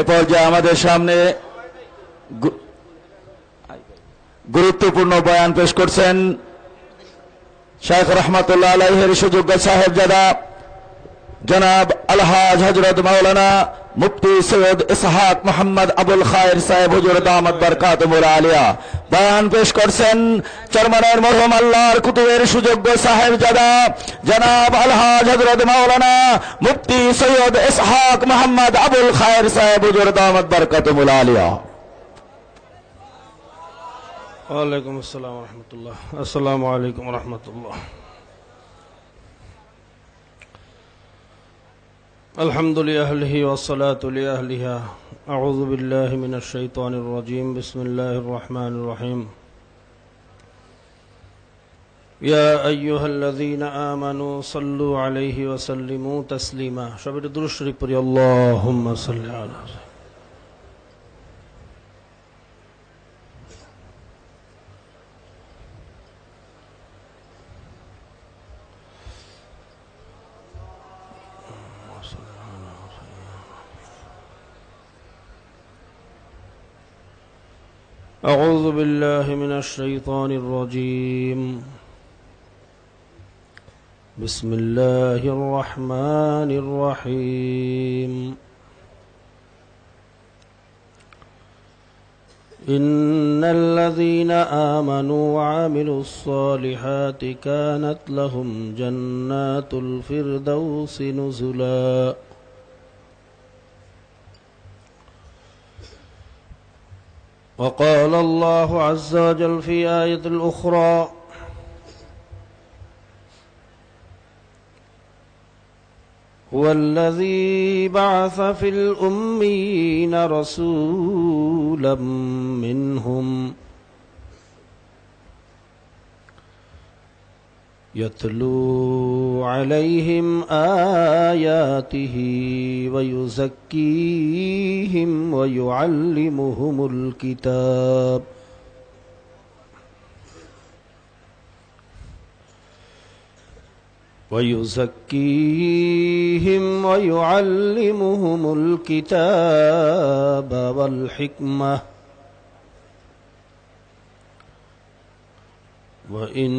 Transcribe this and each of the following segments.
এ পর্যায়ে আমাদের সামনে গুরুত্বপূর্ণ বয়ান পেশ করছেন শাইখ রহমাতুল্লাহ আলাইহির সুযোগ্য সাহেবজাদা জনাব আলহাজ হযরত মাওলানা মুফতি সৈয়দ ইসহাক মোহাম্মদ আবুল খায়ের সাহেব হুজুর দামাত বরকাতুহুল আলিয়া। বয়ান পেশ করছেন চরমনার মরহুম আল্লাহর কুতুবের সুযোগ্য সাহেবজাদা জনাব আলহাজ হযরত মাওলানা মুফতি সৈয়দ ইসহাক মোহাম্মদ আবুল খায়ের সাহেব হুজুর দামাত বরকাতুহুল আলিয়া। ওয়ালাইকুম আসসালাম ওয়া রাহমাতুল্লাহ। আসসালামু আলাইকুম ওয়া রাহমাতুল্লাহ। আলহামদুলিল্লাহি ওয়া সালাতু লিআহলিহা। আউযু বিল্লাহি মিনাশ শাইতানির রাজীম। বিসমিল্লাহির রহমানির রহিম। ইয়া আইয়ুহাল্লাযীনা আমানু সাল্লু আলাইহি ওয়া সাল্লিমু তাসলিমা। সবাই দুরূদ শরীফ পড়ি। আল্লাহুম্মা সাল্লি আলা أعوذ بالله من الشيطان الرجيم. بسم الله الرحمن الرحيم. إن الذين آمنوا وعملوا الصالحات كانت لهم جنات الفردوس نزلا. وقال الله عز وجل في آية الأخرى: هو الذي بعث في الأميين رسولا منهم يتلو عليهم آياته ويزكيهم ويعلمهم الكتاب والحكمة وإن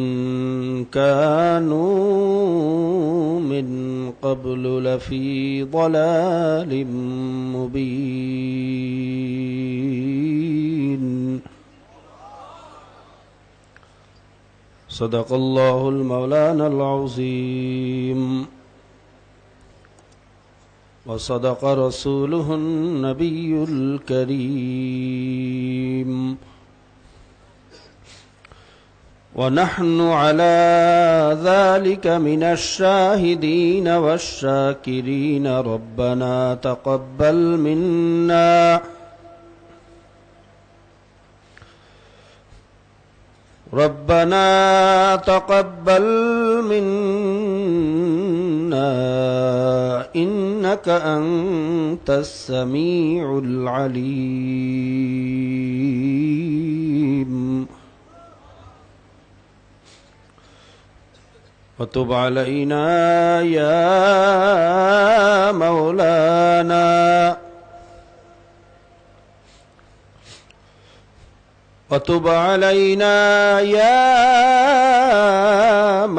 كانوا من قبل لفي ضلال مبين. صدق الله المولانا العظيم وصدق رسوله النبي الكريم. ونحن على ذلك من الشاهدين والشاكرين. ربنا تقبل منا إنك أنت السميع العليم. وتب علينا يا مولانا وتب علينا يا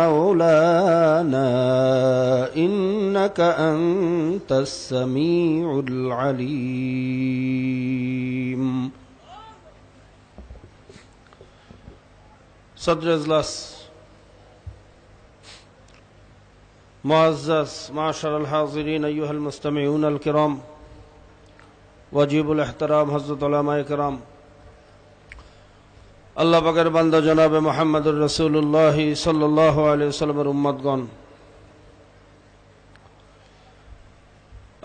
مولانا إنك أنت السميع العليم. صدر اجلاس معزز معاشر الحاضرين أيها المستمعون الكرام واجب الاحترام حضرت علماء کرام আল্লাহ পাকের বান্দা জনাবে মুহাম্মদুর রাসূলুল্লাহ সাল্লাল্লাহু আলাইহি ওয়াসাল্লামের উম্মতগণ,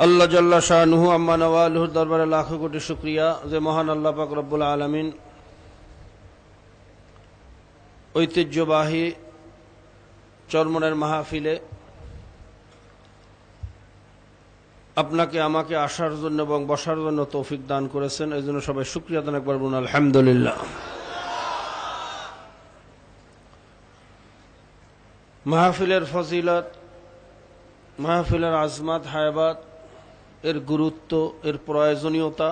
আল্লাহ জাল্লা শানুহু আম্মা নওয়ালুহুর দরবারে লাখো কোটি শুকরিয়া যে মহান আল্লাহ পাক রব্বুল আলামিন ঐতিহ্যবাহী চরমনের মাহফিলে আপনাকে আমাকে আসার জন্য এবং বসার জন্য তৌফিক দান করেছেন। এই জন্য সবাই শুকরিয়া আদান একবার বলুন আলহামদুলিল্লাহ। মাহফিলের ফজিলত, মাহফিলের আজমাত, হায়াবাত এর গুরুত্ব, এর প্রয়োজনীয়তা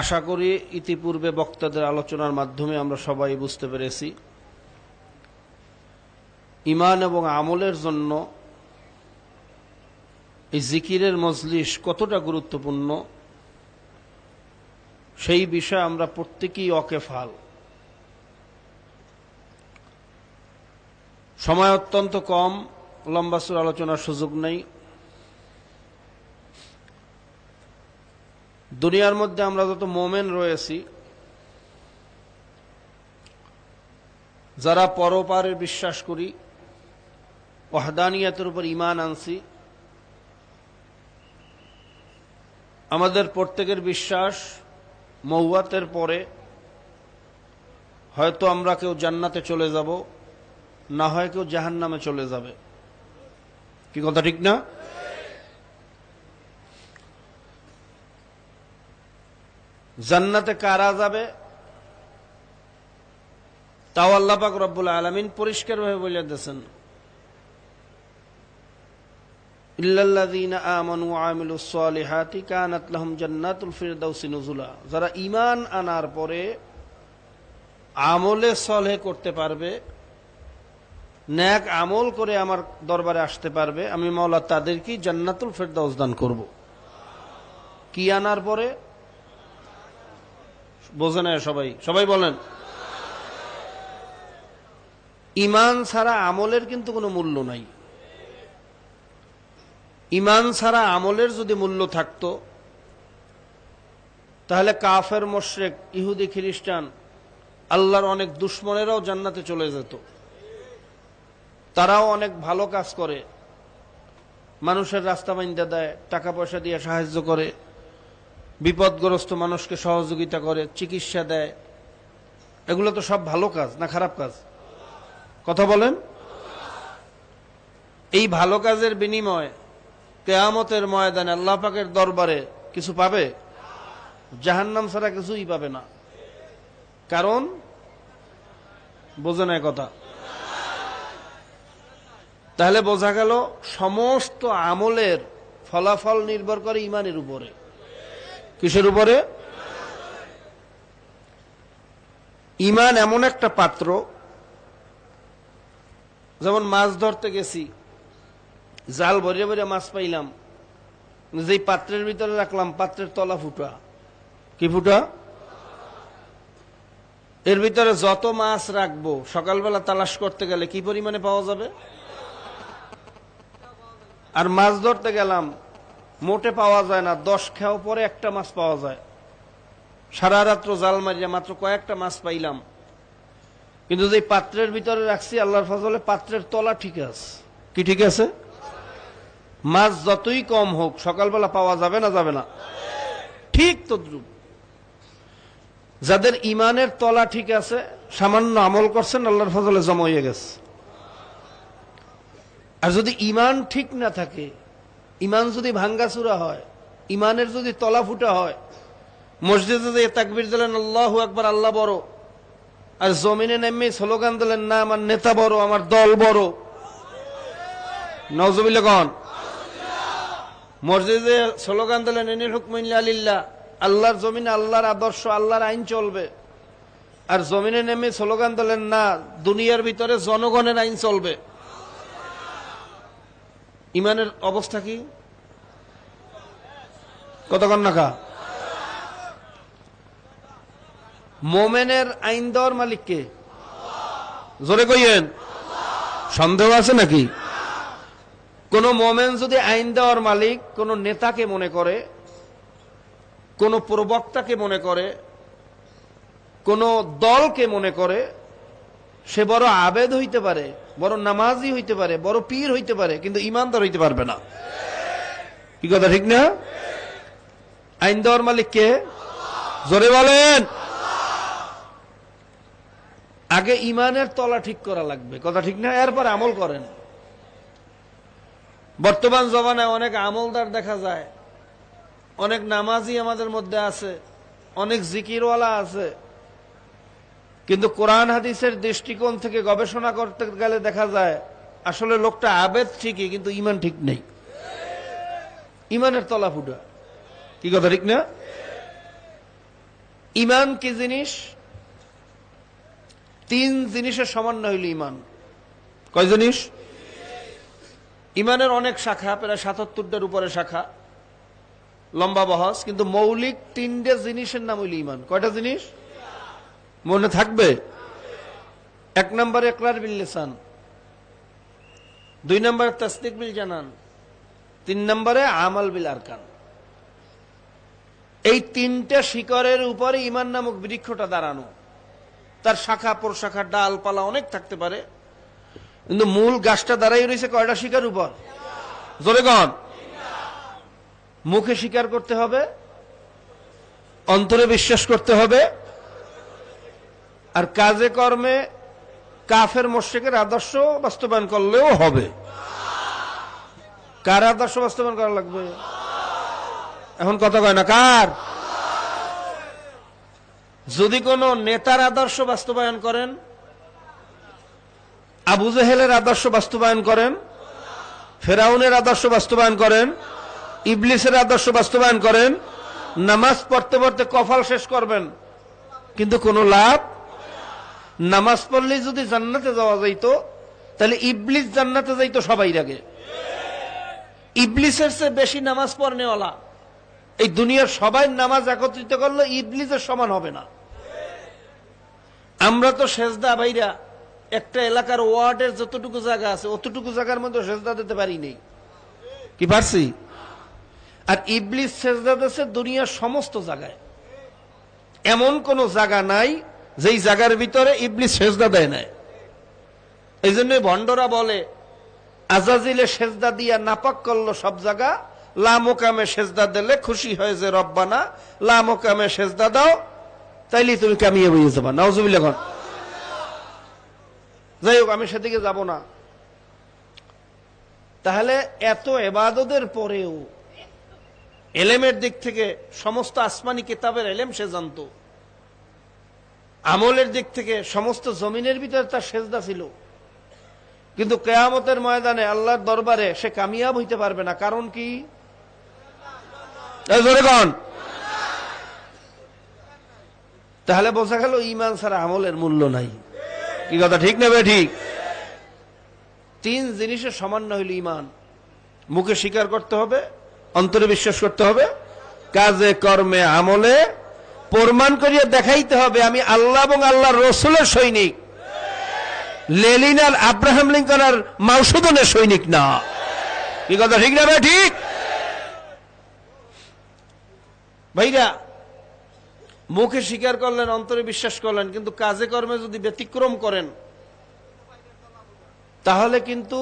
আশা করি ইতিপূর্বে বক্তাদের আলোচনার মাধ্যমে আমরা সবাই বুঝতে পেরেছি। ঈমান এবং আমলের জন্য এই জিকিরের মজলিস কতটা গুরুত্বপূর্ণ সেই বিষয়ে আমরা প্রত্যেকেই ওয়াকিফাল। সময় অত্যন্ত কম, লম্বা চূড়া আলোচনার সুযোগ নেই। দুনিয়ার মধ্যে আমরা যত মোমেন রয়েছি, যারা পরপারে বিশ্বাস করি, ওয়াহদানিয়াতের উপর ঈমান আনছি, আমাদের প্রত্যেকের বিশ্বাস মওয়াতের পরে হয়তো আমরা কেউ জান্নাতে চলে যাব, না হয় কেউ জাহান্নামে চলে যাবে। কি কথা ঠিক না? জান্নাতে কারা যাবে তাও আল্লাহ পাক রব্বুল আলামিন পরিষ্কারভাবে বলে দিয়েছেন, ইল্লাল্লাযীনা আমানু ওয়া আমিলুস সালিহাতি কানাত লাহুম জান্নাতুল ফিরদাউসি নুজুলা। যারা ঈমান আনার পরে আমলে সলেহ করতে পারবে, নেক আমল করে আমার দরবারে আসতে পারবে, আমি মাওলা তাদেরকে জান্নাতুল ফিরদাউস দান করব। কি আনার পরে? বোঝে না সবাই, সবাই বলেন। ঈমান ছাড়া আমলের কিন্তু কোনো মূল্য নাই। ঈমান ছাড়া আমলের যদি মূল্য থাকতো তাহলে কাফের, মুশরিক, ইহুদি, খ্রিস্টান, আল্লাহর অনেক দুশমনেরাও জান্নাতে চলে যেত। তারাও অনেক ভালো কাজ করে, মানুষের রাস্তা বাইন্ধা দেয়, টাকা পয়সা দিয়ে সাহায্য করে, বিপদগ্রস্ত মানুষকে সহযোগিতা করে, চিকিৎসা দেয়। এগুলো তো সব ভালো কাজ না খারাপ কাজ? কথা বলেন। এই ভালো কাজের বিনিময় কিয়ামতের ময়দানে আল্লাহ পাকের দরবারে কিছু পাবে? জাহান্নাম ছাড়া কিছুই পাবে না। কারণ বোঝে না কথা। তাহলে বোঝা গেল সমস্ত আমলের ফলাফল নির্ভর করে ঈমানের উপরে। কিসের উপরে? ঈমান এমন একটা পাত্র, যেমন মাছ ধরতে গেছি, জাল ভরিয়ে ভরিয়ে মাছ পাইলাম, যেই পাত্রের ভিতরে রাখলাম পাত্রের তলা ফুটা। কি ফুটা? এর ভিতরে যত মাছ রাখবো সকালবেলা তালাশ করতে গেলে কি পরিমাণে পাওয়া যাবে? আর মাছ ধরতে গেলাম মোটে পাওয়া যায় না, 10 খেয়াও পরে একটা মাছ পাওয়া যায়। সারা রাত্র জাল মারিয়া মাত্র কয়েকটা মাছ পাইলাম, কিন্তু যে পাত্রের ভিতরে রাখছি আল্লাহর ফজলে পাত্রের তলা ঠিক আছে। কি ঠিক আছে? মাছ যতই কম হোক সকালবেলা পাওয়া যাবে না যাবে না? ঠিক তদ্রুপ যাদের ঈমানের তলা ঠিক আছে, সামান্য আমল করছেন, আল্লাহর ফজলে জমা হয়ে গেছে। আর যদি ঈমান ঠিক না থাকে, ঈমান যদি ভাঙ্গাচুরা হয়, ঈমানের যদি তলা ফুটা হয়, মসজিদে যে তাকবীর দিলেন আল্লাহু আকবার, আল্লাহ বড়, আর জমিনে নেমে স্লোগান দিলেন না আমার নেতা বড়, আমার দল বড়, নাউজুবিল্লাহ কন। মসজিদে স্লোগান দিলেন ইনিল হুকমু ইল্লা লিল্লাহ, আল্লাহর জমিনে আল্লাহর আদর্শ, আল্লাহর আইন চলবে, আর জমিনে নেমে স্লোগান দিলেন না দুনিয়ার ভিতরে জনগণের আইন চলবে। ঈমানের অবস্থা কি? কতক্ষণ নাকা? মোমেনের আইন দেওয়ার মালিক কে? জোরে কইয়েন। সন্দেহ আছে নাকি? কোন মোমেন যদি আইন দেওয়ার মালিক কোন নেতাকে মনে করে, কোন প্রবক্তাকে মনে করে, কোন দলকে মনে করে, সে বড় আবেদ হইতে পারে, বড় নামাজি হইতে পারে, বড় পীর হইতে পারে, কিন্তু ইমানদার হইতে পারবে না। কি কথা ঠিক না? আইন দেওয়ার মালিক কে? জোরে বলেন। আগে ইমানের তলা ঠিক করা লাগবে, কথা ঠিক না? এরপর আমল করেন। বর্তমান জমানায় অনেক আমলদার দেখা যায়, অনেক নামাজি আমাদের মধ্যে আছে, অনেক জিকিরওয়ালা আছে, কিন্তু কোরআন হাদিসের দৃষ্টিকোণ থেকে গবেষণা করতে গেলে দেখা যায় আসলে লোকটা আবেদ ঠিকই, কিন্তু ইমান ঠিক নেই। ইমানের তলা ফুটা। কি কথা ঠিক না? ইমান কি জিনিস? 3 জিনিসের সমন্বয় হইল ইমান। কয় জিনিস? ইমানের অনেক শাখা, প্রায় 77টার উপরে শাখা, লম্বা বহস, কিন্তু মৌলিক 3টে জিনিসের নাম হইল ইমান। কয়টা জিনিস মনে থাকবে? 1 নম্বরে ইকরার বিল লিসান, 2 নম্বরে তাসদীক বিল জানান, 3 নম্বরে আমাল বিল আরকান। এই 3টে শিকড়ের উপরে ইমান নামক বৃক্ষটা দাঁড়ানো। তার শাখা প্রশাখা ডালপালা অনেক থাকতে পারে, কিন্তু মূল গাছটা দাঁড়াই রয়েছে কয়টা শিকার উপর? জোরে কন। মুখে স্বীকার করতে হবে, অন্তরে বিশ্বাস করতে হবে, আর কাজে কর্মে কাফের মুশরিকের আদর্শ বাস্তবায়ন করলেও হবে। কার আদর্শ বাস্তবায়ন করা লাগবে? এখন কথা কয় না কার? যদি কোন নেতার আদর্শ বাস্তবায়ন করেন, আবু জেহেলের আদর্শ বাস্তবায়ন করেন, ফেরাউনের আদর্শ বাস্তবায়ন করেন, ইবলিসের আদর্শ বাস্তবায়ন করেন, নামাজ পড়তে পড়তে কফাল শেষ করবেন, কিন্তু কোনো লাভ। নামাজ পড়লে যদি জান্নাতে যাওয়া যাইতো, তাহলে ইবলিস জান্নাতে যাইতো সবাই আগে। ইবলিসের চেয়ে বেশি নামাজ পড়নেওয়ালা এই দুনিয়ার সবাই নামাজ একত্রিত করলে ইবলিসের সমান হবে না। আমরা তো সেজদা ভাইরা একটা এলাকার ওয়ার্ডের যতটুকু জায়গা আছে অতটুকু জায়গার মধ্যে সেজদা দিতে পারি নেই। কি পারছি? আর ইবলিস সেজদা দিয়েছে দুনিয়ার সমস্ত জায়গায়। এমন কোন জায়গা নাই যেই জায়গার ভিতরে ইবলিস সেজদা দেয় নাই। এই জন্য ভণ্ডরা বলে আজাজিলে সেজদা দিয়া নাপাক করলো সব জায়গা, লা মোকামে সেজদা দিলে খুশি হয় যে রব্বানা, লা মোকামে সেজদা দাও তাইলে তুমি কামিয়ে বইয়ে যাবা। নাউজুবিল্লাহ। যাই হোক, আমি সেদিকে যাব না। তাহলে এত ইবাদতের পরেও এলেমের দিক থেকে সমস্ত আসমানি কিতাবের এলেম সে জানত, আমলের দিক থেকে সমস্ত জমিনের ভিতরে তার সেজদা ছিল, কিন্তু কিয়ামতের ময়দানে আল্লাহর দরবারে সে কামিয়াব হইতে পারবে না। কারণ কি? তাহলে বোঝা গেল ঈমান ছাড়া আমলের মূল্য নাই। কি কথা ঠিক না? ঠিক। 3 জিনিসের সমন্বয় হইল ঈমান। মুখে স্বীকার করতে হবে, অন্তরে বিশ্বাস করতে হবে, কাজে কর্মে আমলে প্রমাণ করিয়া দেখাইতে হবে আমি আল্লাহ এবং আল্লাহর রাসূলের সৈনিক, লেনিন আর আব্রাহাম লিঙ্কন আর মাউসুদনের সৈনিক না। কি কথা ঠিক না? ঠিক। ভাইরা, মুখে স্বীকার করলেন, অন্তরে বিশ্বাস করলেন, কিন্তু কাজে কর্মে যদি ব্যতিক্রম করেন তাহলে কিন্তু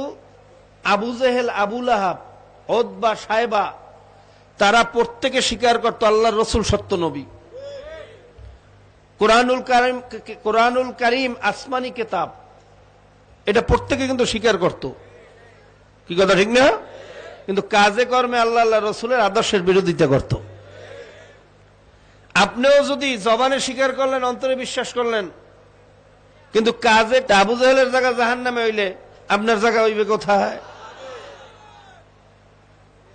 আবু জেহেল, আবু লাহাব, উতবা, সায়বা তারা প্রত্যেকে স্বীকার করত আল্লাহর রাসূল সত্য নবী। কোরআনুল কারীম আসমানি কিতাব, এটা প্রত্যেকে কিন্তু স্বীকার করত। কি কথা ঠিক না? কিন্তু কাজে কর্মে আল্লাহ আল্লাহ রাসূলের আদর্শের বিরোধিতা করত। আপনিও যদি জবানে স্বীকার করলেন, অন্তরে বিশ্বাস করলেন, কিন্তু কাজে আবু জেহেলের জায়গা জাহান্নামে হইলে আপনার জায়গা হইবে কোথায়?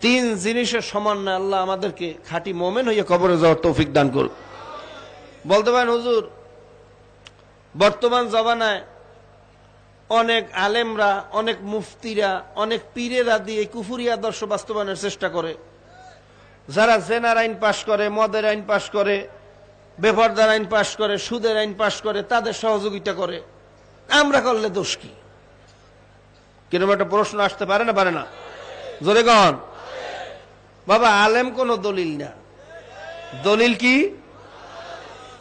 3 জিনিসের সমন্বয় আল্লাহ আমাদেরকে খাঁটি মুমিন হইয়া কবরে যাওয়ার তৌফিক দান করুন। বলতে পারেন হুজুর, বর্তমান জমানায় অনেক আলেমরা, অনেক মুফতিরা, অনেক পীরেরা দিয়ে কুফরি আদর্শ বাস্তবায়নের চেষ্টা করে। যারা জেনার আইন পাশ করে, মদের আইন পাশ করে, বেপরদার আইন পাশ করে, সুদের আইন পাশ করে, তাদের সহযোগিতা করে। আমরা করলে দোষ কি? কিরকম একটা প্রশ্ন আসতে পারে না? পারে না? জোরে কন। বাবা, আলেম কোন দলিল না। দলিল কি?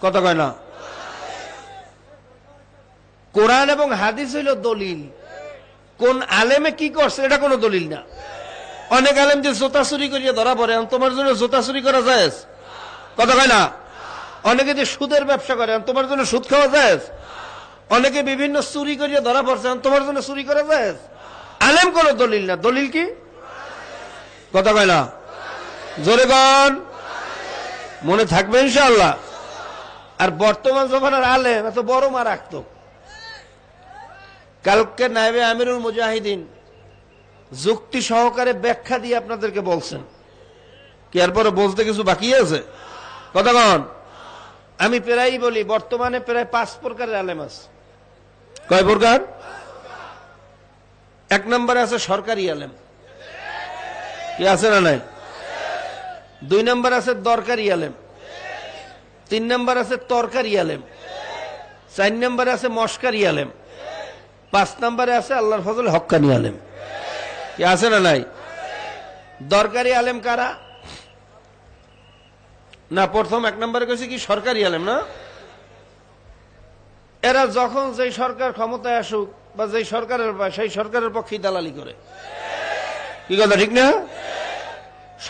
কথা কয় না। কোরআন এবং হাদিস হইল দলিল। কোন আলেমে কি করছে এটা কোনো দলিল না। অনেক আলেম যে জোতা চুরি করিয়া ধরা পড়ে, তোমার জন্য জোতা চুরি করা যায়? কথা কয় না। অনেকে যে সুদের ব্যবসা করে, তোমার জন্য সুদ খাওয়া যায়? অনেকে বিভিন্ন চুরি করিয়া ধরা পড়ছে, তোমার জন্য চুরি করা যায়? আলেম কোন দলিল না। দলিল কি? কথা কয় না। জোরে কন। মনে থাকবে ইনশাআল্লাহ। আর বর্তমান জমানার আলেম এত বড় মারাত্মক। কালকে নায়েবে আমিরুল মুজাহিদিন যুক্তি সহকারে ব্যাখ্যা দিয়ে আপনাদেরকে বলছেন কি এরপরে বলতে কিছু বাকি আছে? কতক্ষণ? আমি প্রায়ই বলি বর্তমানে প্রায় 5 প্রকারের আলেম আছে। কয় প্রকার? 1 নম্বরে আছে সরকারি আলেম, কি আছে না নাই? 2 নম্বর আছে দরকারি আলেম, 3 নম্বর আছে তরকারি আলেম, 4 নম্বরে আছে মস্কারি আলেম, 5 নম্বরে আছে আল্লাহর ফজলে হক্কানি আলেম। কি আছে না নাই? দরকারি আলেম কারা? না, প্রথম 1 নম্বরে কইছি কি সরকারি আলেম না? এরা যখন যেই সরকার ক্ষমতায় আসুক বা যেই সরকারের সেই সরকারের পক্ষে দালালি করে। কি কথা ঠিক না?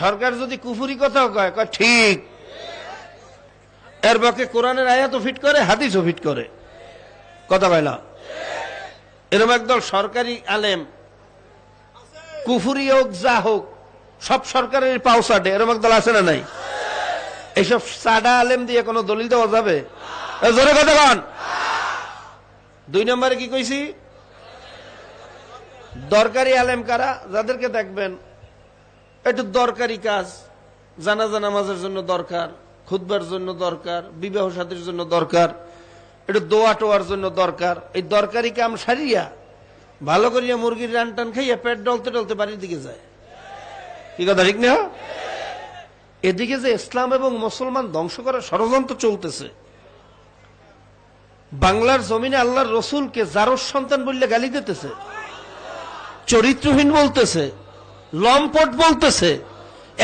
সরকার যদি কুফুরি কথা কয়, কয় ঠিক, এর পক্ষে কোরআনের আয়াতও ফিট করে, হাদিসও ফিট করে। কথা কয় না? এরকম একদল সরকারি আলেম, কুফুরি হোক যা হোক, সব সরকারের পাও চাটে, এরকম একদল আছে না নাই? এইসব সাদা আলেম দিয়ে কোনো দলিল দেওয়া যাবে? জোরে কথা কন। 2 নম্বরে কি কইছি? দরকারি আলেম কারা? যাদেরকে দেখবেন একটু দরকারি কাজ, জানাজা নামাজের জন্য দরকার, খুতবার জন্য দরকার, বিবাহ শাদীর জন্য দরকার, একটু দোয়া টোয়ার জন্য দরকার। এই দরকারি কাম সারিয়া ভালো করিয়া মুরগির রান টান খাইয়া পেট ডলতে ডলতে বাড়ির দিকে যায়। কি কথা ঠিক না? এদিকে যে ইসলাম এবং মুসলমান ধ্বংস করার ষড়যন্ত্র চলতেছে, বাংলার জমিনে আল্লাহর রসুলকে জারজ সন্তান বললে গালি দিতেছে, চরিত্রহীন বলতেছে, লম্পট বলতেছে।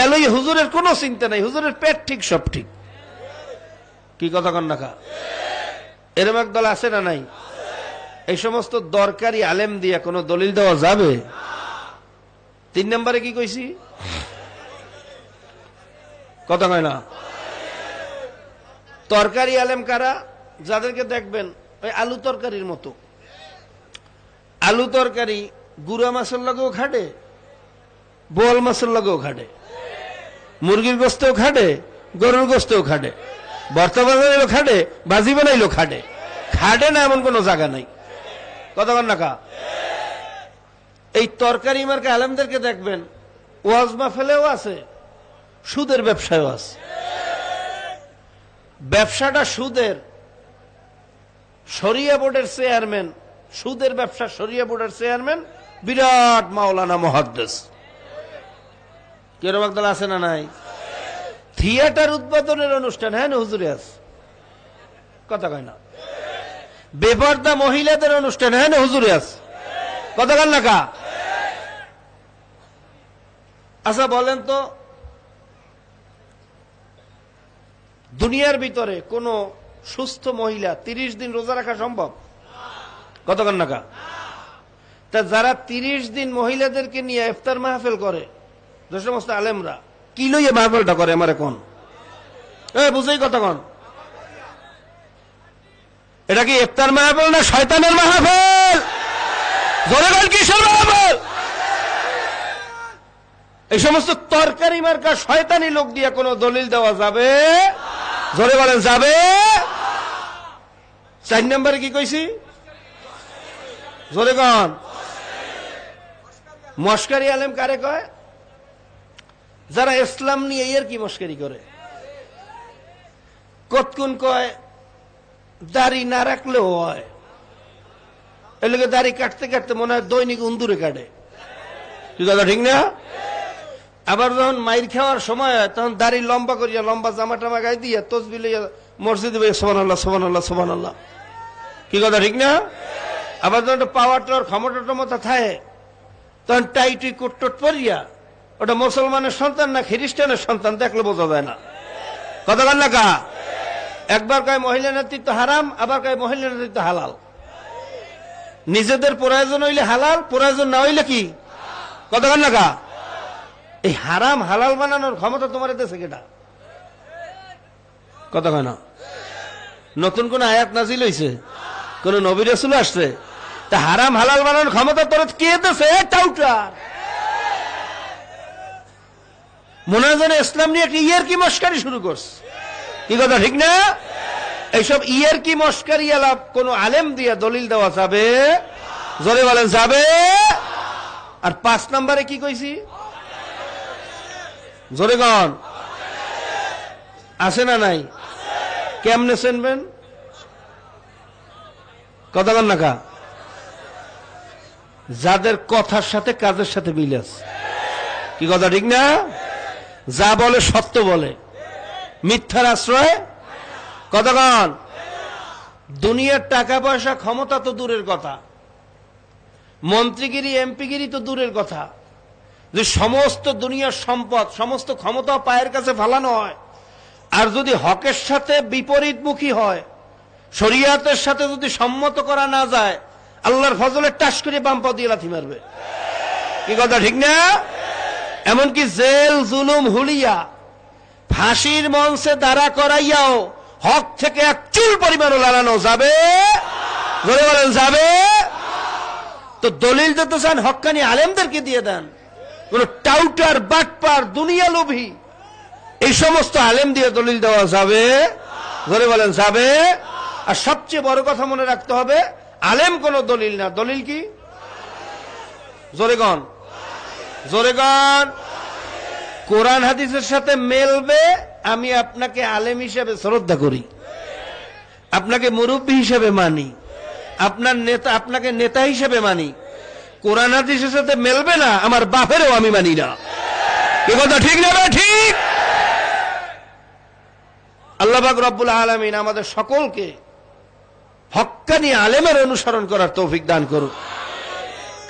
এলই হুজুরের কোনো চিন্তা নাই, হুজুরের পেট ঠিক সব ঠিক। কি কথা কন না? এরকম একদল আছে না নাই? এই সমস্ত দরকারি আলেম দিয়ে কোনো দলিল দেওয়া যাবে? 3 নম্বরে কি কইছি? কথা কয় না? তরকারি আলেম কারা? যাদেরকে দেখবেন ওই আলু তরকারির মতো, আলু তরকারি গুড়া মাছের লগেও খাটে, বোয়াল মাছের লগেও খাটে, মুরগির গোস্তেও খাটে, গরুর গোস্তেও খাটে, ভর্তা বানাইলেও খাটে, ভাজি বানাইলেও খাটে। খাটে না এমন কোন জায়গা নাই। কথা বল না কা? এই তরকারি মার্কা আলেমদেরকে দেখবেন ওয়াজ মাহফিলেও আছে, সুদের ব্যবসায়ও আছে। ব্যবসাটা সুদের, শরিয়া বোর্ডের চেয়ারম্যান, সুদের ব্যবসা শরিয়া বোর্ডের চেয়ারম্যান, বিরাট মাওলানা মুহাদ্দিস। কেরম একদল আছে না নাই? থিয়েটার উদ্বোধনের অনুষ্ঠান, হ্যাঁ না হুজুরে আছে। কথা কয় না? বেপর্দা মহিলাদের অনুষ্ঠান, হ্যাঁ না হুজুরে আছে। কথা কন না কা? আচ্ছা বলেন তো, দুনিয়ার ভিতরে কোন সুস্থ মহিলা 30 দিন রোজা রাখা সম্ভব? কথা কন না কা? তা যারা 30 দিন মহিলাদেরকে নিয়ে ইফতার মাহফিল করে, যে সমস্ত আলেমরা, কি লইয়ে মাহফিলটা করে আমার এখন বুঝেই কথা কন। এটা কি ইফতার মাহফিল না শয়তানের মাহফিল? জোরে বল, কিসের মাহফিল? এই সমস্ত তরকারি মার্কা শয়তানি লোক দিয়ে কোনো দলিল দেওয়া যাবে? জোরে বলেন, যাবে? 4 নম্বরে কি কইছি? জোরে কন। মস্কারি আলেম কারে কয়? যারা ইসলাম নিয়ে এর কি মস্কারি করে। কতক্ষণ কয় দাড়ি না রাখলেও হয়, এলাকা দাড়ি কাটতে কাটতে মনে হয় দৈনিক উন্দুরে কাটে। ঠিক কথা ঠিক না? আবার যখন মাইর খাওয়ার সময় হয় তখন দাড়ি লম্বা করিয়া লম্বা জামা টামা গায়ে দিয়ে তসবি লইয়া মসজিদে সুবহানাল্লাহ সুবহানাল্লাহ সুবহানাল্লাহ। কি কথা ঠিক না? আবার যখন পাওয়ার টাওয়ার ক্ষমতা টমতা থাকে তখন টাইটুই কোটটোট পরিয়া, ওটা মুসলমানের সন্তান না খ্রিস্টানের সন্তান দেখলে বোঝা যায় না। কথা বল না কা? একবার কয় মহিলা নেতৃত্ব হারাম, আবার কয় মহিলা নেতৃত্ব হালাল। নিজেদের প্রয়োজন হইলে হালাল, প্রয়োজন না হইলে কি? কথা বল না কা? এই হারাম হালাল বানানোর ক্ষমতা তোমার দেশে কেটা? কথা কয় না? নতুন কোন আয়াত নাজিল হইছে? কোন নবী রাসূল আসছে? তা হারাম হালাল বানানোর ক্ষমতা তোর কে দেশে? টাউটার মনে হয় যেন ইসলাম নিয়ে একটা ইয়ার কি মস্কারি শুরু করছে। কি কথা ঠিক না? এইসব ইয়ার কি মস্কারি আলাপ কোন আলেম দিয়ে দলিল দেওয়া যাবে? জোরে বলেন, যাবে? আর 5 নম্বরে কি কইছি? জোরে গন আছে না নাই? কেমনে চিনবেন? কথা বল না কা, যাদের কথার সাথে কাজের সাথে মিল আছে। কি কথা ঠিক না? যা বলে সত্য বলে, মিথ্যার আশ্রয় কতক্ষণ। দুনিয়ার টাকা পয়সা ক্ষমতা তো দূরের কথা, মন্ত্রীগিরি এমপিগিরি তো দূরের কথা, যে সমস্ত দুনিয়ার সম্পদ সমস্ত ক্ষমতা পায়ের কাছে ফালানো হয়, আর যদি হকের সাথে বিপরীতমুখী হয়, শরিয়াতের সাথে যদি সম্মত করা না যায়, আল্লাহর ফজলে টাস করে বাম পা দিয়ে লাথি মারবে। কি কথা ঠিক না? এমনকি জেল জুলুম হুলিয়া ফাঁসির মঞ্চে দাঁড়া করাইয়াও হক থেকে এক চুল পরিমাণও লাগানো যাবে? বলে বলেন যাবে? তো দলিল দিতে চান হক্কানি আলেমদেরকে দিয়ে দেন, কোন টাউটার বাটপার দুনিয়া লোভী এই সমস্ত আলেম দিয়ে দলিল দেওয়া যাবে? ধরে বলেন যাবে? আর সবচেয়ে বড় কথা মনে রাখতে হবে, আলেম কোন দলিল না। দলিল কি? জোরেগণ জোরেগণ কোরআন হাদিসের সাথে মেলবে, আমি আপনাকে আলেম হিসেবে শ্রদ্ধা করি, আপনাকে মুরব্বী হিসেবে মানি, আপনার নেতা আপনাকে নেতা হিসেবে মানি। কোরআন হাদিসের সাথে মেলবে না, আমার বাপেরও আমি মানি না। কি কথা ঠিক না? ঠিক। আল্লাহ পাক রব্বুল আলামিন আমাদের সকলকে হক্কানি আলেমের অনুসরণ করার তৌফিক দান করুক,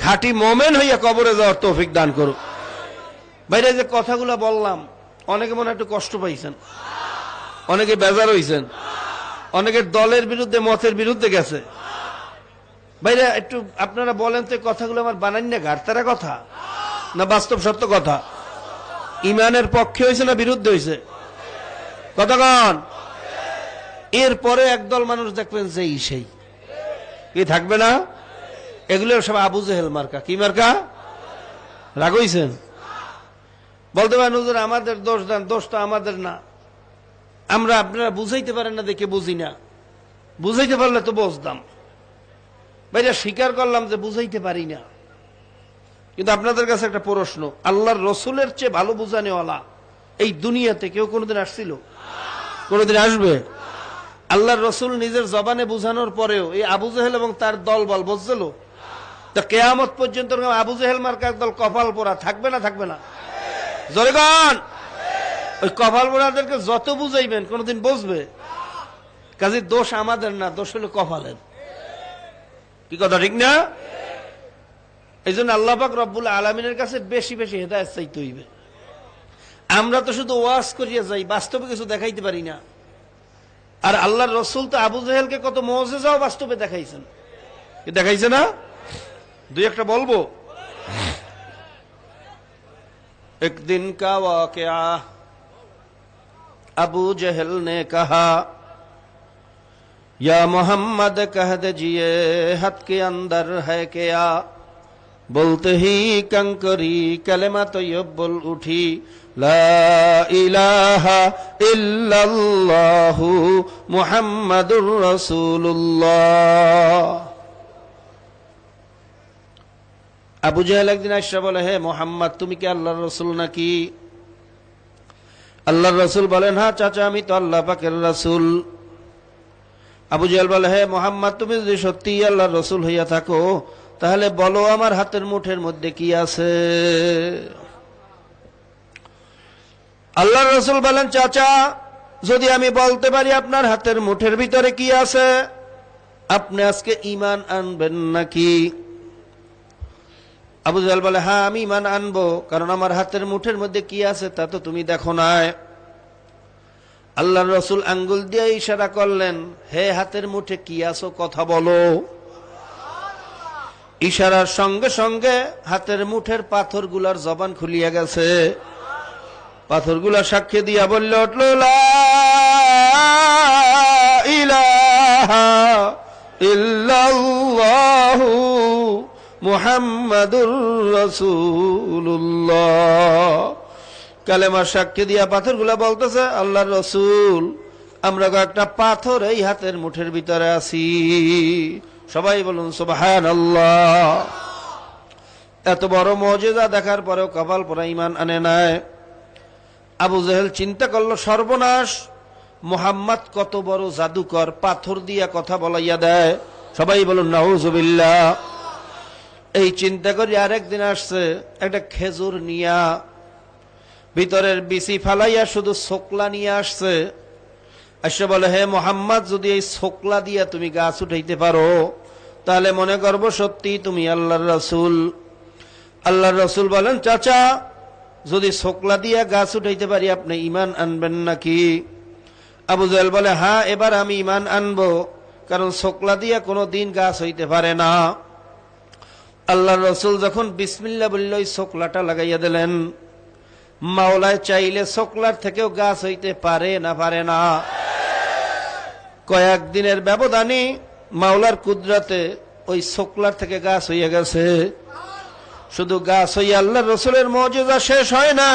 খাঁটি মোমেন হইয়া কবরে যাওয়ার তৌফিক দান করুক। বাইরে যে কথাগুলো বললাম, অনেকে মনে একটু কষ্ট পাইছেন, অনেকে বেজার হইছেন, অনেকে দলের বিরুদ্ধে মতের বিরুদ্ধে গেছে। বাইরে একটু আপনারা বলেন তো, কথাগুলো আমার বানান না ঘাটতারা কথা না বাস্তব সত্য কথা? ইমানের পক্ষে হয়েছে না বিরুদ্ধে হয়েছে? কতক্ষণ? এরপরে একদল মানুষ দেখবেন যে সেই কি থাকবে না, এগুলো সব আবু জেহেল মার্কা। কি মার্কা? রাগ হইছেন? বলতে পারেন হুজুর আমাদের দোষ দেন, দোষটা আমাদের না, আমরা আপনারা বুঝাইতে পারেন না দেখে বুঝি না, বুঝাইতে পারলে তো বুঝতাম। ভাইরা স্বীকার করলাম যে বুঝাইতে পারি না, কিন্তু আপনাদের কাছে একটা প্রশ্ন, আল্লাহর রসুলের চেয়ে ভালো বুঝানেওয়ালা এই দুনিয়াতে কেউ কোনোদিন আসছিল? কোনোদিন আসবে? আল্লাহর রসুল নিজের জবানে বুঝানোর পরেও এই আবু জেহেল এবং তার দল বল বুঝছিল? তা কেয়ামত পর্যন্ত আবু জেহেল মার্কার দল কপাল পোড়া থাকবে না থাকবে না? জোরেগণ ওই কপাল পোড়াদেরকে যত বুঝাইবেন কোনোদিন বুঝবে? কাজে দোষ আমাদের না, দোষ হলো কপালের। কি কথা ঠিক না? এই জন্য আল্লাহ পাক রব্বুল আলামিনের কাছে বেশি বেশি হেদায়েত চাইতে হইবে। আমরা তো শুধু ওয়াজ করিয়া যাই, বাস্তবে কিছু দেখাইতে পারি না। আর আল্লাহর রসুল তো আবু জেহেলকে কত মুআজিজাও বাস্তবে দেখাইছেন, দেখাইছে না? দুই একটা বলবো। एक दिन का वाक़या, अबू जहल ने कहा या मोहम्मद कह दीजिए हद के अंदर है क्या। बोलते ही कंकरी कलमा तय्यब बोल उठी, ला इलाहा इल्लल्लाहु मुहम्मदुर रसूलुल्लाह। আবু জাহেল একদিন আয়েশা বলে, হে মোহাম্মদ তুমি কি আল্লাহর রসুল নাকি? আল্লাহর রসুল বলেন, হ্যাঁ চাচা আমি তো আল্লাহ পাকের রসুল। আবু জাহেল বলে, হে মোহাম্মদ তুমি যদি সত্যি আল্লাহর রসুল হইয়া থাকো তাহলে বলো আমার হাতের মুঠের মধ্যে কি আছে। আল্লাহর রসুল বলেন, চাচা যদি আমি বলতে পারি আপনার হাতের মুঠের ভিতরে কি আছে, আপনি আজকে ঈমান আনবেন নাকি? আবু জাহেল বলে, হ্যাঁ আমি ঈমান আনবো, কারণ আমার হাতের মুঠের মধ্যে কি আছে তা তো তুমি দেখো নাই। আল্লাহর রসুল আঙ্গুল দিয়ে ইশারা করলেন, হে হাতের মুঠে কি আছো কথা বলো। ইশারার সঙ্গে সঙ্গে হাতের মুঠের পাথরগুলার জবান খুলিয়া গেছে। পাথরগুলা সাক্ষী দিয়া বলল উঠল, লা ইলাহা ইল্লাল্লাহু মুহাম্মাদুর রাসূলুল্লাহ। কালেমা সাক্ষী দিয়া পাথরগুলা বলতেছে, আল্লাহর রসুল আমরা একটা পাথর এই হাতের মুঠের ভিতরে আছি। সবাই বলুন সুবহানাল্লাহ। এত বড় মুজিজা দেখার পরেও কপাল পোড়া ঈমান আনে নাই। আবু জেহেল চিন্তা করলো, সর্বনাশ, মুহাম্মদ কত বড় জাদুকর, পাথর দিয়া কথা বলাইয়া দেয়। সবাই বলুন নাউজুবিল্লাহ। এই চিন্তা করি আরেকদিন আসছে একটা খেজুর নিয়া, ভিতরের বিচি ফালাইয়া শুধু ছোকলা নিয়ে আসছে। এসে বলে, হে মুহাম্মদ, যদি এই ছোকলা দিয়া তুমি গাছ উঠাইতে পারো তাহলে মনে করবো সত্যি তুমি আল্লাহর রাসূল। আল্লাহর রাসূল বলেন, চাচা, যদি ছোকলা দিয়া গাছ উঠাইতে পারি আপনি ঈমান আনবেন নাকি? আবু জেহেল বলে, হ্যাঁ, এবার আমি ঈমান আনবো, কারণ ছোকলা দিয়া কোনো দিন গাছ হইতে পারে না। আল্লাহর রাসূল যখন বিসমিল্লাহ বলল, ওই ছোকলাটা লাগাইয়া দিলেন। মাওলায় চাইলে ছোকলার থেকেও গাছ হইতে পারে না? পারে না? কয়েকদিনের ব্যবধানে মাওলার কুদরতে ওই ছোকলার থেকে গাছ হইয়া গেছে। শুধু গাছ হইয়া আল্লাহর রাসূলের মুজিজা শেষ হয় না,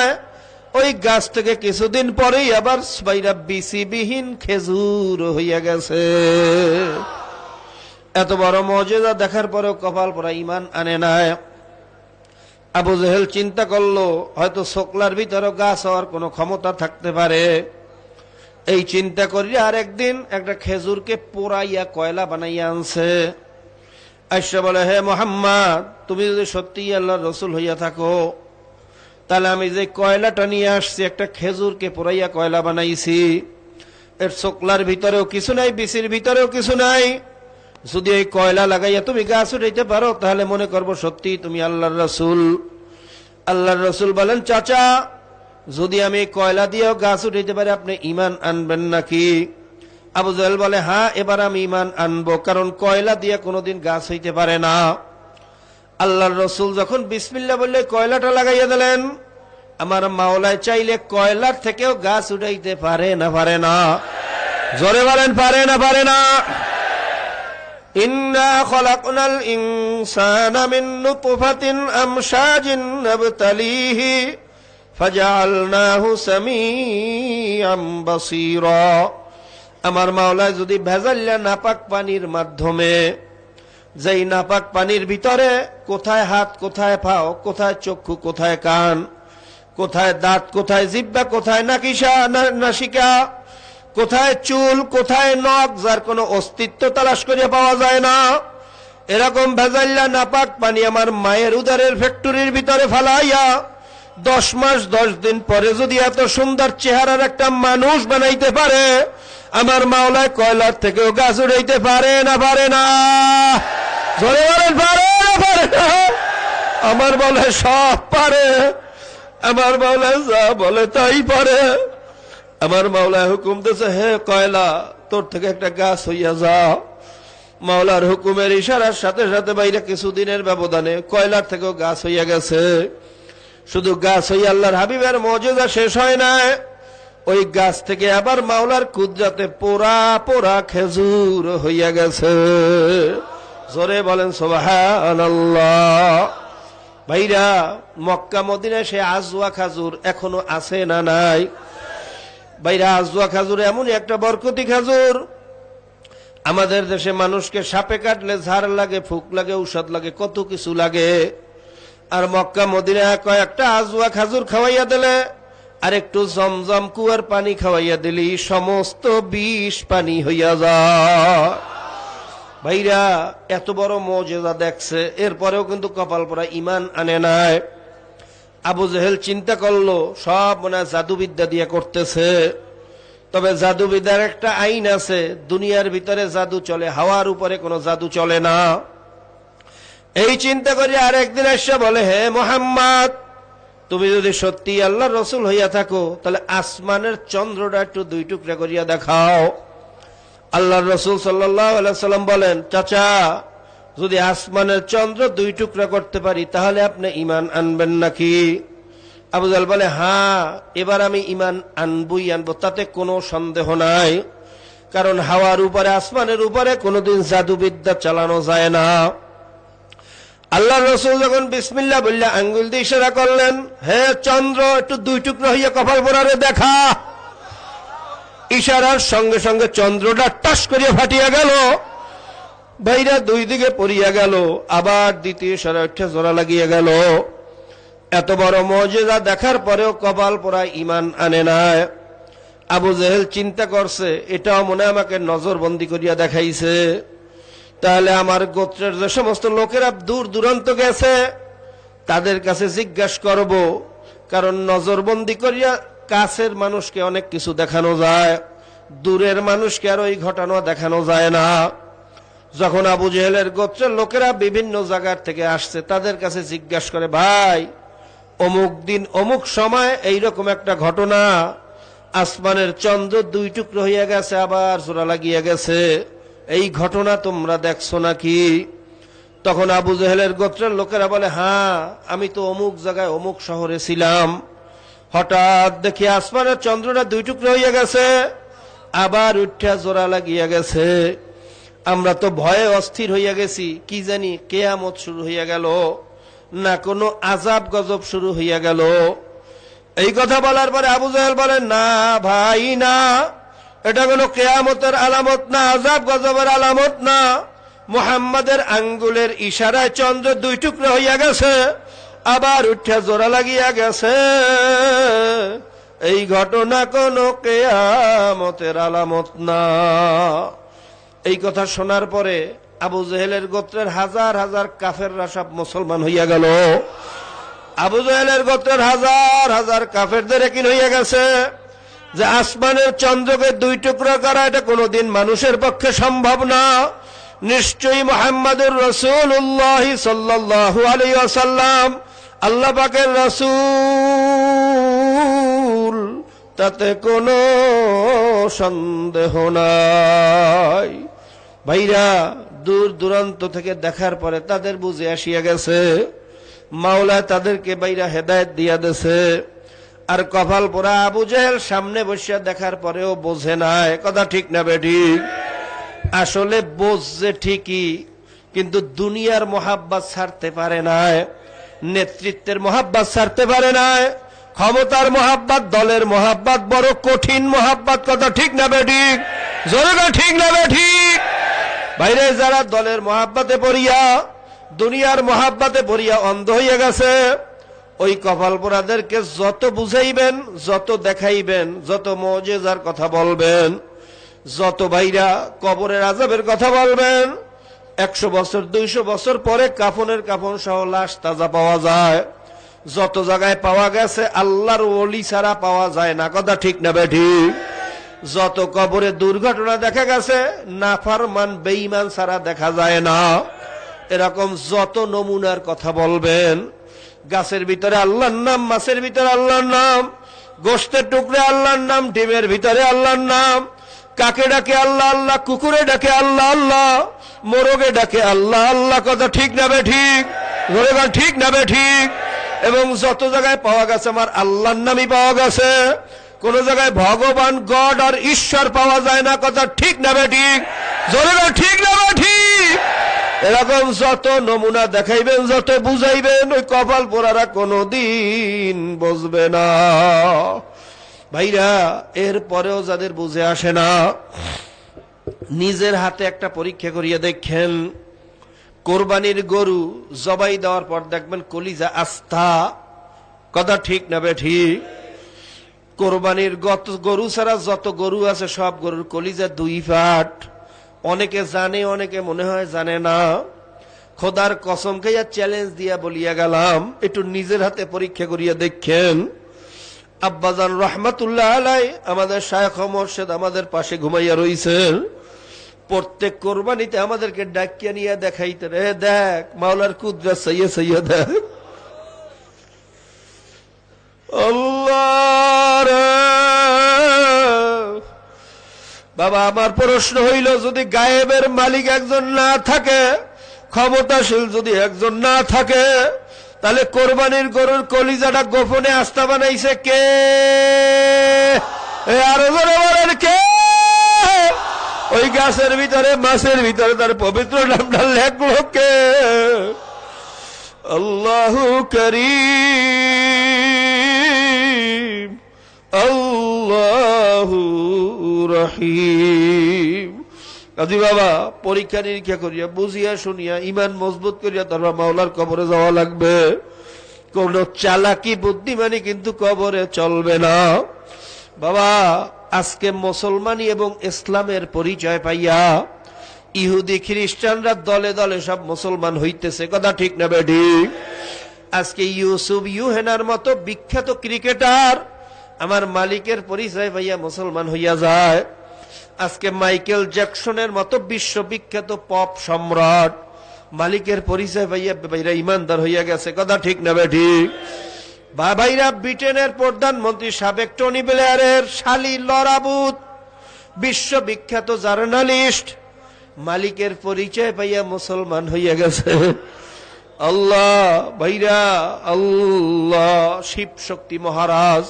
ওই গাছ থেকে কিছুদিন পরেই আবার বাইরা বিচিবিহীন খেজুর হইয়া গেছে। এত বড় মুজিজা দেখার পরেও কপাল পরা ঈমান আনে না। আবু জেহেল চিন্তা করলো, হয়তো ছোকলার ভিতরে গাছ হওয়ার কোনো ক্ষমতা থাকতে পারে। এই চিন্তা করি আর একদিন একটা খেজুরকে পোড়াইয়া কয়লা বানাইয়া আনছে। আয়েশা বলে, হে মুহাম্মদ, তুমি যদি সত্যি আল্লাহর রাসূল হইয়া থাকো তাহলে আমি যে কয়লাটা নিয়ে আসছি, একটা খেজুরকে পোড়াইয়া কয়লা বানাইছি, এর ছোকলার ভিতরেও কিছু নাই, বিচির ভিতরেও কিছু নাই। যদি এই কয়লা লাগাইয়া তুমি গাছ উঠাইতে পারো তাহলে মনে করবো সত্যি তুমি আল্লাহর রাসূল। আল্লাহর রাসূল বলেন, চাচা, যদি আমি কয়লা দিয়েও গাছ উঠাইতে পারি আপনি ঈমান আনবেন নাকি? আবু জেহেল বলে, হ্যাঁ, এবার আমি ঈমান আনবো, কারণ কয়লা দিয়ে কোনোদিন গাছ হইতে পারে না। আল্লাহর রাসূল যখন বিসমিল্লাহ বললে কয়লাটা লাগাইয়া দিলেন, আমার মাওলায় চাইলে কয়লার থেকেও গাছ উঠাইতে পারে না? পারে না? জোরে বলেন, পারে না? পারে না? ইন্না খলাকনাল ইনসানা মিন নুতফাতিন আমশাজিন নাবতালিহি ফাজআলনাহু সামিআম বাসীরা। আমার মাওলায় যদি ভেজাল্লা নাপাক পানির মাধ্যমে, যেই নাপাক পানির ভিতরে কোথায় হাত, কোথায় পাও, কোথায় চক্ষু, কোথায় কান, কোথায় দাঁত, কোথায় জিহ্বা, কোথায় নাসিকা, কোথায় চুল, কোথায় নখ, যার কোনো অস্তিত্ব তালাশ করে পাওয়া যায় না, এরকম ভেজাল্লা নাপাক পানি আমার মায়ের উদরের ফ্যাক্টরির ভিতরে ফালাইয়া 10 মাস 10 দিন পরে যদি এত সুন্দর চেহারার একটা মানুষ বানাইতে পারে, আমার মাওলায় কয়লার থেকেও গাছ উড়াইতে পারে না? পারে না? জোরে বলেন, পারে না? পারে না? আমার বলে সব পারে। আমার মাওলা যা বলে তাই পারে। আমার মাওলা হুকুম দিয়েছে, হে কয়লা, তোর থেকে একটা গাছ হইয়া যা। মাওলার হুকুমের ইশারার সাথে সাথে বাইরে কিছুদিনের ব্যবধানে কয়লার থেকেও গাছ হইয়া গেছে। শুধু গাছ হইয়া আল্লাহর হাবিবের মুজিজা শেষ হয় না, ওই গাছ থেকে আবার মাওলার কুদরতে পোড়া পোড়া খেজুর হইয়া গেছে। জোরে বলেন সুবহানাল্লাহ। ভাইরা, মক্কা মদিনায় সে আজওয়া খাজুর এখনো আছে না নাই? ভাইরা, আজওয়া খাজুর এমন একটা বরকতি খাজুর, আমাদের দেশে মানুষকে সাপে কাটলে ঝাড় লাগে, ফুক লাগে, ঔষধ লাগে, কত কিছু লাগে। আর মক্কা মদিনায় কয়েকটা আজওয়া খাজুর খাওয়াইয়া দিলে আর একটু জমজম কুয়ার পানি খাওয়াইয়া দিলি সমস্ত বিষ পানি হইয়া যায়। ভাইরা, এত বড় মুজিজা দেখছে, এরপরেও কিন্তু কপাল পরা ঈমান আনে নাই। আবু জেহেল চিন্তা করলো, সব মনে হয় জাদুবিদ্যা দিয়ে করতেছে। তবে জাদুবিদ্যার একটা আইন আছে, দুনিয়ার ভিতরে জাদু চলে, হাওয়ার উপরে কোনো জাদু চলে না। এই চিন্তা করি আর একদিন এসে বলে, হে মুহাম্মদ, তুমি যদি সত্যি আল্লাহর রাসূল হইয়া থাকো তাহলে আসমানের চন্দ্রটা একটু 2 টুকরা করিয়া দেখাও। আল্লাহর রাসূল সাল্লাল্লাহু আলাইহি সাল্লাম বলেন, চাচা, যদি আসমানের চন্দ্র 2 টুকরা করতে পারি তাহলে আপনি ঈমান আনবেন নাকি? আবু জেহেল বলে, হ্যাঁ, এবার আমি ঈমান আনবই আনবো, তাতে কোনো সন্দেহ নাই। কারণ হাওয়ার উপরে, আসমানের উপরে কোনোদিন জাদুবিদ্যা চালানো যায় না। আল্লাহর রাসূল যখন বিসমিল্লাহ বললে আঙ্গুল দিয়ে ইশারা করলেন, হে চন্দ্র, একটু 2 টুকরা হইয়া কপাল পোড়ারে দেখা। ইশারার সঙ্গে সঙ্গে চন্দ্রটা টাস করিয়া ফাটিয়া গেল। ভাইরা, 2 দিকে পড়িয়া গেল। আবার দ্বিতীয় ইশারা উঠে জোড়া লাগিয়া গেল। এত বড় মুজিজা দেখার পরেও কপাল পোড়া ঈমান আনে না। আবু জেহেল চিন্তা করছে, এটাও মনে আমাকে নজরবন্দি করিয়া দেখাইছে, তাহলে আমার গোত্রের যে সমস্ত লোকেরা দূর দূরান্ত গেছে তাদের কাছে জিজ্ঞাসা করব, কারণ নজরবন্দি করিয়া কাছের মানুষকে অনেক কিছু দেখানো যায়, দূরের মানুষকে আর ওই ঘটনা দেখানো যায় না। যখন আবু জেহেলের গোত্রের লোকেরা বিভিন্ন জায়গার থেকে আসছে তাদের কাছে জিজ্ঞাসা করে, ভাই অমুক দিন অমুক সময় এইরকম একটা ঘটনা, আসমানের চন্দ্র দুই টুকরো হইয়া গেছে আবার জোড়া লাগিয়ে গেছে, এই ঘটনা তোমরা দেখছো নাকি? তখন আবু জেহেলের গোত্রের লোকেরা বলে, হ্যাঁ আমি তো অমুক জায়গায় অমুক শহরে ছিলাম, হঠাৎ দেখি আসমানের চন্দ্রটা দুই টুকরো হইয়া গেছে আবার উঠা জোড়া লাগিয়া গেছে, আমরা তো ভয়ে অস্থির হইয়া গেছি, কি জানি কেয়ামত শুরু হইয়া গেল না কোনো আযাব গজব শুরু হইয়া গেল। এই কথা বলার পরে আবু জেহেল বলে, না ভাই না, এটা কোনো কেয়ামতের আলামত না, আযাব গজবের আলামত না, মুহাম্মাদের আঙ্গুলের ইশারায় চন্দ্র দুই টুকরো হইয়া গেছে আবার উঠা জোড়া লাগিয়া গেছে, এই ঘটনা কোনো কেয়ামতের আলামত না। এই কথা শোনার পরে আবু জেহেলের গোত্রের হাজার হাজার কাফেররা সব মুসলমান হইয়া গেল। আবু জেহেলের গোত্রের হাজার হাজার কাফেরদের একই হইয়া গেছে যে আসমানের চন্দ্রকে দুই টুকরা করা এটা কোনোদিন মানুষের পক্ষে সম্ভব না, নিশ্চয়ই মুহাম্মাদুর রাসূলুল্লাহ সাল্লাল্লাহু আলাইহি ওয়াসাল্লাম আল্লাহ পাকের রাসূল, তাতে কোনো সন্দেহ নাই। ভাইরা দূর দূরান্ত থেকে দেখার পরে তাদের বুঝে আসিয়া গেছে, মাওলা তাদেরকে বাইরা হেদায়েত দিয়া দেছে। আর কপাল পোড়া আবু জেহেল সামনে বসিয়া দেখার পরেও বোঝে নাই, কথা ঠিক না বেঠিক? আসলে বোঝে ঠিকই, কিন্তু দুনিয়ার মোহাব্বত ছাড়তে পারে নাই, নেতৃত্বের মোহাব্বত ছাড়তে পারে নাই, ক্ষমতার মোহাব্বত, দলের মোহাব্বত বড় কঠিন মোহাব্বত, কথা ঠিক না বেঠিক? জোরে ঠিক না বেঠিক? বাইরে যারা দলের মোহাব্বতে পড়িয়া দুনিয়ার মোহাব্বতে পড়িয়া অন্ধ হইয়া গেছে, ওই কপাল পোড়াদেরকে যত বুঝাইবেন, যত দেখাইবেন, যত মুজিজার কথা বলবেন, যত ভাইরা কবরের আযাবের কথা বলবেন, 100 বছর 200 বছর পরে কাফনের কাফন সহ লাশ তাজা পাওয়া যায়, যত জায়গায় পাওয়া গেছে আল্লাহর ওলি ছাড়া পাওয়া যায় না, কথা ঠিক না বেঠিক? যত কবরে দুর্ঘটনা দেখা গেছে নাফরমান বেঈমান ছাড়া দেখা যায় না, এরকম যত নমুনার কথা বলবেন, গাছের ভিতরে আল্লাহর নাম, মাছের ভিতরে আল্লাহর নাম, গোশতের টুকরে আল্লাহর নাম, ডিমের ভিতরে আল্লাহর নাম, কাকে ডাকে আল্লাহ আল্লাহ, কুকুরে ডাকে আল্লাহ আল্লাহ, মোরগে ডাকে আল্লাহ আল্লাহ, কথা ঠিক না বেঠিক? ঠিক না বেঠিক? এবং যত জায়গায় পাওয়া গেছে আমার আল্লাহর নামই পাওয়া গেছে, কোন জায়গায় ভগবান গড আর ঈশ্বর পাওয়া যায় না, কথা ঠিক না বেঠিক? ঠিক না বেঠিক? এরকম যত নমুনা দেখাইবেন, যত বুঝাইবেন, ওই কপাল পোড়ারা কোনদিন বুঝবে না। ভাইরা এর পরেও যাদের বুঝে আসে না, নিজের হাতে একটা পরীক্ষা করিয়া দেখেন, কোরবানির গরু জবাই দেওয়ার পর দেখবেন কলিজা আস্থা, কথা ঠিক না বেঠিক? কোরবানির গরু ছাড়া যত গরু আছে সব গরুর কলিজা 2 ফাট। অনেকে জানে, অনেকে মনে হয় জানে না। খোদার কসম খাইয়া চ্যালেঞ্জ দিয়া বলিয়া গেলাম, একটু নিজের হাতে পরীক্ষা করিয়া দেখেন। আব্বাজান রহমাতুল্লাহ আলাই আমাদের শায়খ মুর্শিদ আমাদের পাশে ঘুমাইয়া রইছেন, প্রত্যেক কোরবানিতে আমাদেরকে ডাকিয়া নিয়ে দেখাইতে, রে দেখ মাওলার কুদরত, সইয়া সইয়া দেখ। আল্লাহ রে বাবা, আমার প্রশ্ন হইল, যদি গায়েবের মালিক একজন না থাকে, ক্ষমতাশীল যদি একজন না থাকে, তাহলে কোরবানির গরুর কলিজাটা গোপনে আস্থা বানাইছে কে? আরো জোরে বলেন কে? ওই গাছের ভিতরে, মাছের ভিতরে তার পবিত্র নামটা লেখলো কে? আল্লাহু করিম, আল্লাহু রহিম। কাজী বাবা পরীক্ষা নিরীক্ষা করিয়া বুঝিয়া শুনিয়া ইমান মজবুত করিয়া তারপর মাওলার কবরে যাওয়া লাগবে। কোন চালাকি বুদ্ধিমানি কিন্তু কবরে চলবে না। বাবা, আজকে মুসলমানি এবং ইসলামের পরিচয় পাইয়া ইহুদি খ্রিস্টানরা দলে দলে সব মুসলমান হইতেছে, কথা ঠিক না বেঠিক? আজকে ইউসুফ ইউহেনার মতো বিখ্যাত ক্রিকেটার আমার মালিকের পরিচয় পাইয়া মুসলমান হইয়া যায়। আজকে মাইকেল জ্যাকসনের মতো বিশ্ববিখ্যাত পপ সম্রাট মালিকের পরিচয় পাইয়া ভাইরা ইমানদার হইয়া গেছে, কথা ঠিক না বেঠিক? ভাইরা, ব্রিটেনের প্রধানমন্ত্রী সাবেক টনি ব্লেয়ারের শালী লরা বুথ বিশ্ববিখ্যাত জার্নালিস্ট মালিকের পরিচয় পাইয়া মুসলমান হইয়া গেছে। আল্লাহ ভাইরা, আল্লাহ। শিব শক্তি মহারাজ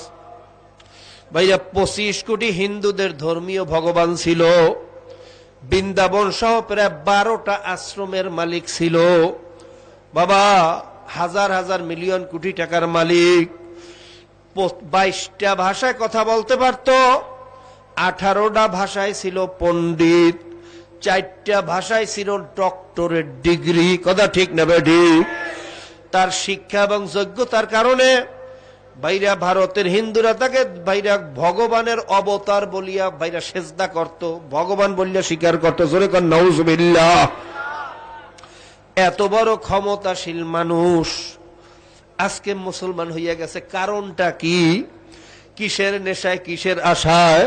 ভাইরা 25 কোটি হিন্দুদের ধর্মীয় ভগবান ছিল। বৃন্দাবন সহ প্রায় 12টা আশ্রমের মালিক ছিল। বাবা, হাজার হাজার মিলিয়ন কোটি টাকার মালিক। 22টা ভাষায় কথা বলতে পারত, 18টা ভাষায় ছিল পণ্ডিত, 4টা ভাষায় ছিল ডক্টরেট ডিগ্রি, কথা ঠিক না বেঠিক? তার শিক্ষা এবং যোগ্যতার কারণে ভাইরা ভারতের হিন্দুরা তাকে ভাইরা ভগবানের অবতার বলিয়া ভাইরা সেজদা করত, ভগবান বলিয়া স্বীকার করত। জোরে কর নাউজুবিল্লাহ। এত বড় ক্ষমতাশীল মানুষ আজকে মুসলমান হইয়া গেছে। কারণটা কি? কিসের নেশায়, কিসের আশায়?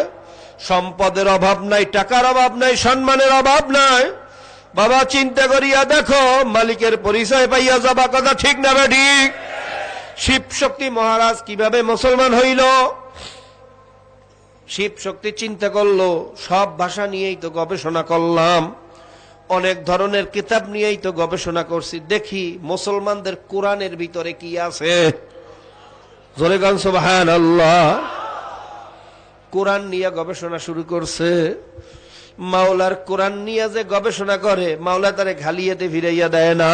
সম্পদের অভাব নাই, টাকার অভাব নাই, সম্মানের অভাব নাই। বাবা, চিন্তা করিয়া দেখো, মালিকের পরিচয় পাইয়া যাবা, কথা ঠিক না বেঠিক? শিব শক্তি মহারাজ কিভাবে মুসলমান হইল? শিব শক্তি চিন্তা করলো, সব ভাষা নিয়েই তো গবেষণা করলাম, অনেক ধরনের কিতাব নিয়েই তো গবেষণা করছি, দেখি মুসলমানদের কোরআনের ভিতরে কি আছে। জোরে গান সুবহানাল্লাহ। কোরআন নিয়ে গবেষণা শুরু করছে। মাওলার কোরআন নিয়ে যে গবেষণা করে, মাওলা তারে ঘালিয়েতে ফিরাইয়া দেয় না।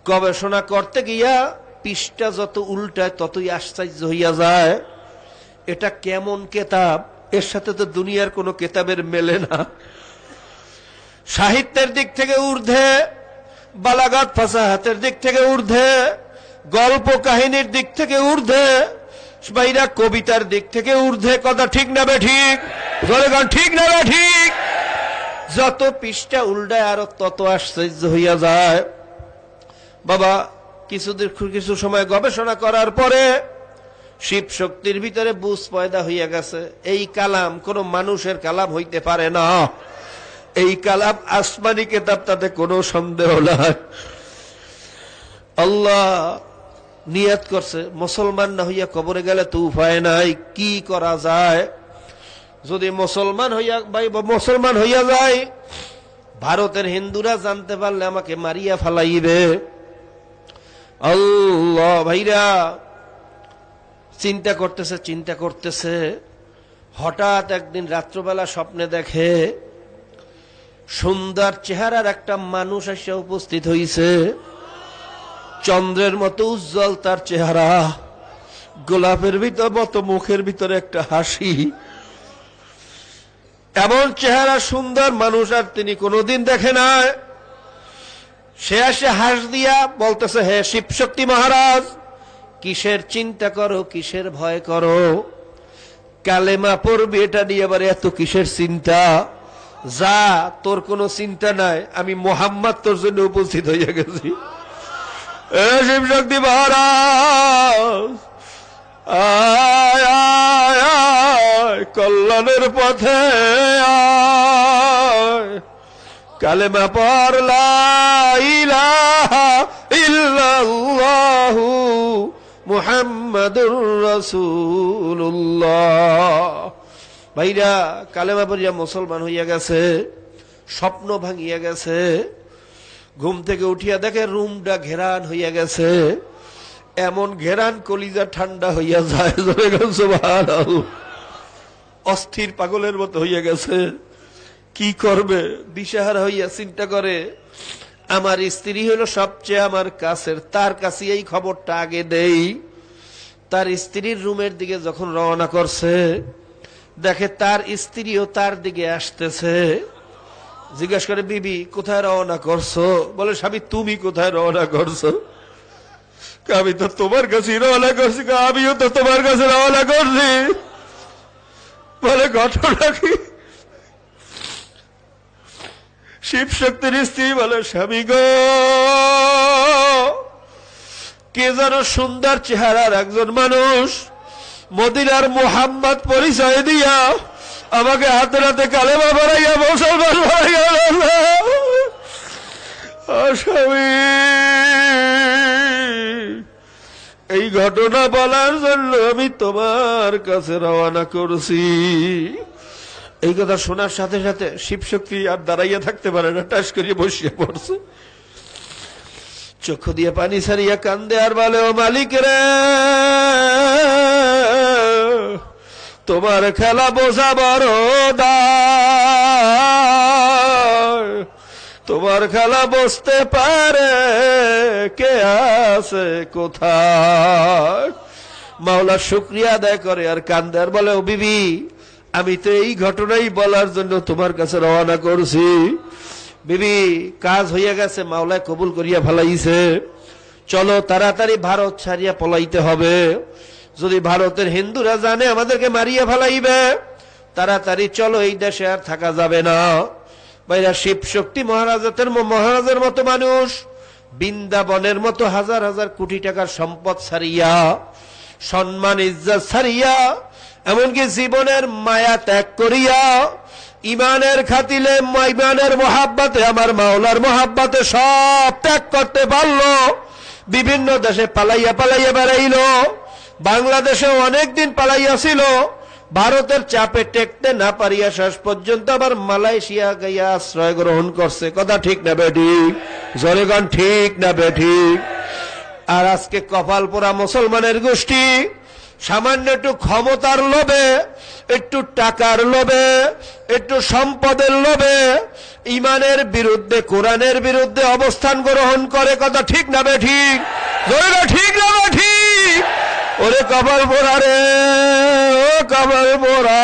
গবেষণা করতে গিয়া পৃষ্ঠা যত উল্টায় ততই আশ্চর্য হইয়া যায়। এটা কেমন কেতাব, এর সাথে তো দুনিয়ার কোনো কেতাবের মেলে না। সাহিত্যের দিক থেকে ঊর্ধ্বে, বালাগাত ফাসাহাতের দিক থেকে ঊর্ধ্বে, গল্প কাহিনীর দিক থেকে ঊর্ধ্বে, বাইরা কবিতার দিক থেকে ঊর্ধ্বে, কথা ঠিক না বেঠিক? ঠিক না বেঠিক? যত পৃষ্ঠা উল্টায় আরো তত আশ্চর্য হইয়া যায়। বাবা, কিছু সময় গবেষণা করার পরে শিব শক্তির ভিতরে বুঝ পয়দা হইয়া গেছে, এই কালাম কোন মানুষের কালাম হইতে পারে না, এই কালাম আসমানি কিতাব, তাতে কোনো সন্দেহ নাই। আল্লাহ নিয়ত করছে, মুসলমান না হইয়া কবরে গেলে তো উপায় নাই, কি করা যায়? যদি মুসলমান হইয়া যায়, ভারতের হিন্দুরা জানতে পারলে আমাকে মারিয়া ফালাইবে। আল্লাহ ভাইরা, চিন্তা করতেছে। হঠাৎ একদিন রাত্রবেলা স্বপ্নে দেখে সুন্দর চেহারার একটা মানুষ এসে উপস্থিত হইছে। চন্দ্রের মতো উজ্জ্বল তার চেহারা, গোলাপের মতো মুখের ভিতরে একটা হাসি। এমন চেহারা সুন্দর মানুষ আর তিনি কোনোদিন দেখে নাই। সে আসে হাস দিয়া বলতেছে, হে শিব শক্তি মহারাজ, কিসের চিন্তা করো, কিসের ভয় করো? কালেমা পড়বি, এটা নিয়ে আবার এত কিসের চিন্তা? যা, তোর কোনো চিন্তা নাই, আমি মোহাম্মদ তোর জন্য উপস্থিত হইয়া গেছি। এ শিব শক্তি মহারাজ, আয় আয় আয়, কল্যাণের পথে আয়, কালেমা পড় লা ইলাহা ইল্লাল্লাহু মুহাম্মাদুর রাসূলুল্লাহ। ভাইরা, কালেমা পড়িয়া মুসলমান হইয়া গেছে, স্বপ্ন ভাঙিয়া গেছে। ঘুম থেকে উঠিয়া দেখে রুমটা ঘেরান হইয়া গেছে, এমন ঘেরান কলিজা ঠান্ডা হইয়া যায়। সুবহানাল্লাহ। অস্থির পাগলের মতো হইয়া গেছে, কি করবে দিশাহারা হইয়া চিন্তা করে, আমার স্ত্রী হলো সবচেয়ে আমার কাছের, তার কাছে এই খবরটা আগে দেই। তার স্ত্রীর রুমের দিকে যখন রওনা করছে, দেখে তার স্ত্রীও তার দিকে আসতেছে। জিজ্ঞাসা করে, বিবি কোথায় রওনা করছো? বলে, স্বামী তুমি কোথায় রওনা করছো? আমি তো তোমার কাছে রওনা করছি, আমিও তো তোমার কাছে রওনা করছি। বলে ঘটনা কি? শিব শক্তির স্ত্রী বলে, স্বামী গো, কে যেন সুন্দর চেহারার একজন মানুষ মদিনার মুহাম্মদ পরিচয় দিয়া আমাকে হাতে হাতে কালেমা বাড়াইয়া মুসলমান বাড়াইয়া। স্বামী, এই ঘটনা বলার জন্য আমি তোমার কাছে রওনা করছি। এই কথা শোনার সাথে সাথে শিবশক্তি আর দাঁড়াইয়া থাকতে পারে না, টাস করিয়া বসিয়া পড়ছে, চক্ষু দিয়ে পানি ছাড়িয়া কান্দে আর বলে, ও মালিক রে, তোমার খেলা বোঝা বড় দায়, তোমার খেলা বসতে পারে কে আছে কোথায়। মাওলা শুকরিয়া আদায় করে আর কান্দে আর বলে, ও বিবি, আমি তো এই ঘটনাই বলার জন্য তোমার কাছে রওনা করছি। বিবি, কাজ হইয়া গেছে, মাওলায় কবুল করিয়া ফেলাইছে, চলো তাড়াতাড়ি ভারত ছাড়িয়া পলাইতে হবে। যদি ভারতের হিন্দুরা জানে আমাদেরকে মারিয়া ফেলাইবে, তাড়াতাড়ি চলো, এই দেশে আর থাকা যাবে না। ভাইরা, শিব শক্তি মহারাজের মতো মানুষ বৃন্দাবনের মতো হাজার হাজার কোটি টাকার সম্পদ ছাড়িয়া, সম্মান ইজ্জত ছাড়িয়া, এমনকি জীবনের মায়া ত্যাগ করিয়া, ইমানের খাতিলে, ইমানের মহাব্বাতে, আমার মাওলার মহাব্বাতে সব ত্যাগ করতে পারলো। বিভিন্ন দেশে পালাইয়া পালাইয়া বেড়াইল, বাংলাদেশে অনেকদিন পালাইয়া ছিল, ভারতের চাপে টেকতে না পারিয়া শেষ পর্যন্ত আবার মালয়েশিয়া গিয়া আশ্রয় গ্রহণ করছে। কথা ঠিক না বেঠিক? জনগণ ঠিক না বেঠিক? আর আজকে কপাল পোড়া মুসলমানের গোষ্ঠী সামান্য একটু ক্ষমতার লোভে, একটু টাকার লোভে, একটু সম্পদের লোভে ইমানের বিরুদ্ধে, কোরআনের বিরুদ্ধে অবস্থান গ্রহণ করে। কথা ঠিক না বেঠিক? ঠিক না বেঠিক? ওরে কপাল পোড়া রে, ও কপাল পোড়া,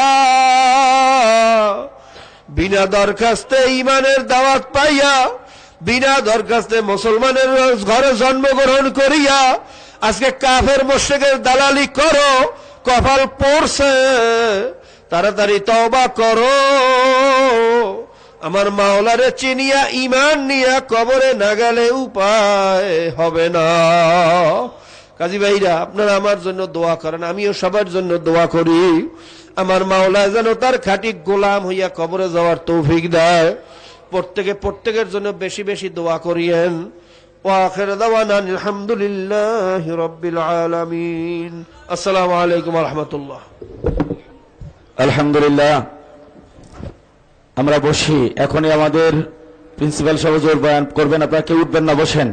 বিনা দরখাস্তে ইমানের দাওয়াত পাইয়া, বিনা দরখাস্তে মুসলমানের ঘরে জন্মগ্রহণ করিয়া আজকে কাফের মুশরিকের দালালি করো, কপাল পড়ছে, তাড়াতাড়ি তওবা করো। আমার মাওলারে চিনিয়া ইমান নিয়া কবরে না গেলে উপায় হবে না। কাজী ভাইরা, আপনারা আমার জন্য দোয়া করেন, আমিও সবার জন্য দোয়া করি। আমার মাওলা যেন তার খাঁটি গোলাম হইয়া কবরে যাওয়ার তৌফিক দেয়। প্রত্যেকের জন্য বেশি বেশি দোয়া করিয়েন। ওয়াখির দাওয়ানা আলহামদুলিল্লাহি রাব্বিল আলামিন। আসসালামু আলাইকুম ওয়া রাহমাতুল্লাহ। আলহামদুলিল্লাহ, আমরা বসি। এখনই আমাদের প্রিন্সিপাল সাহেব হুজুর বয়ান করবেন, আপনারা কেউ উঠবেন না, বসেন।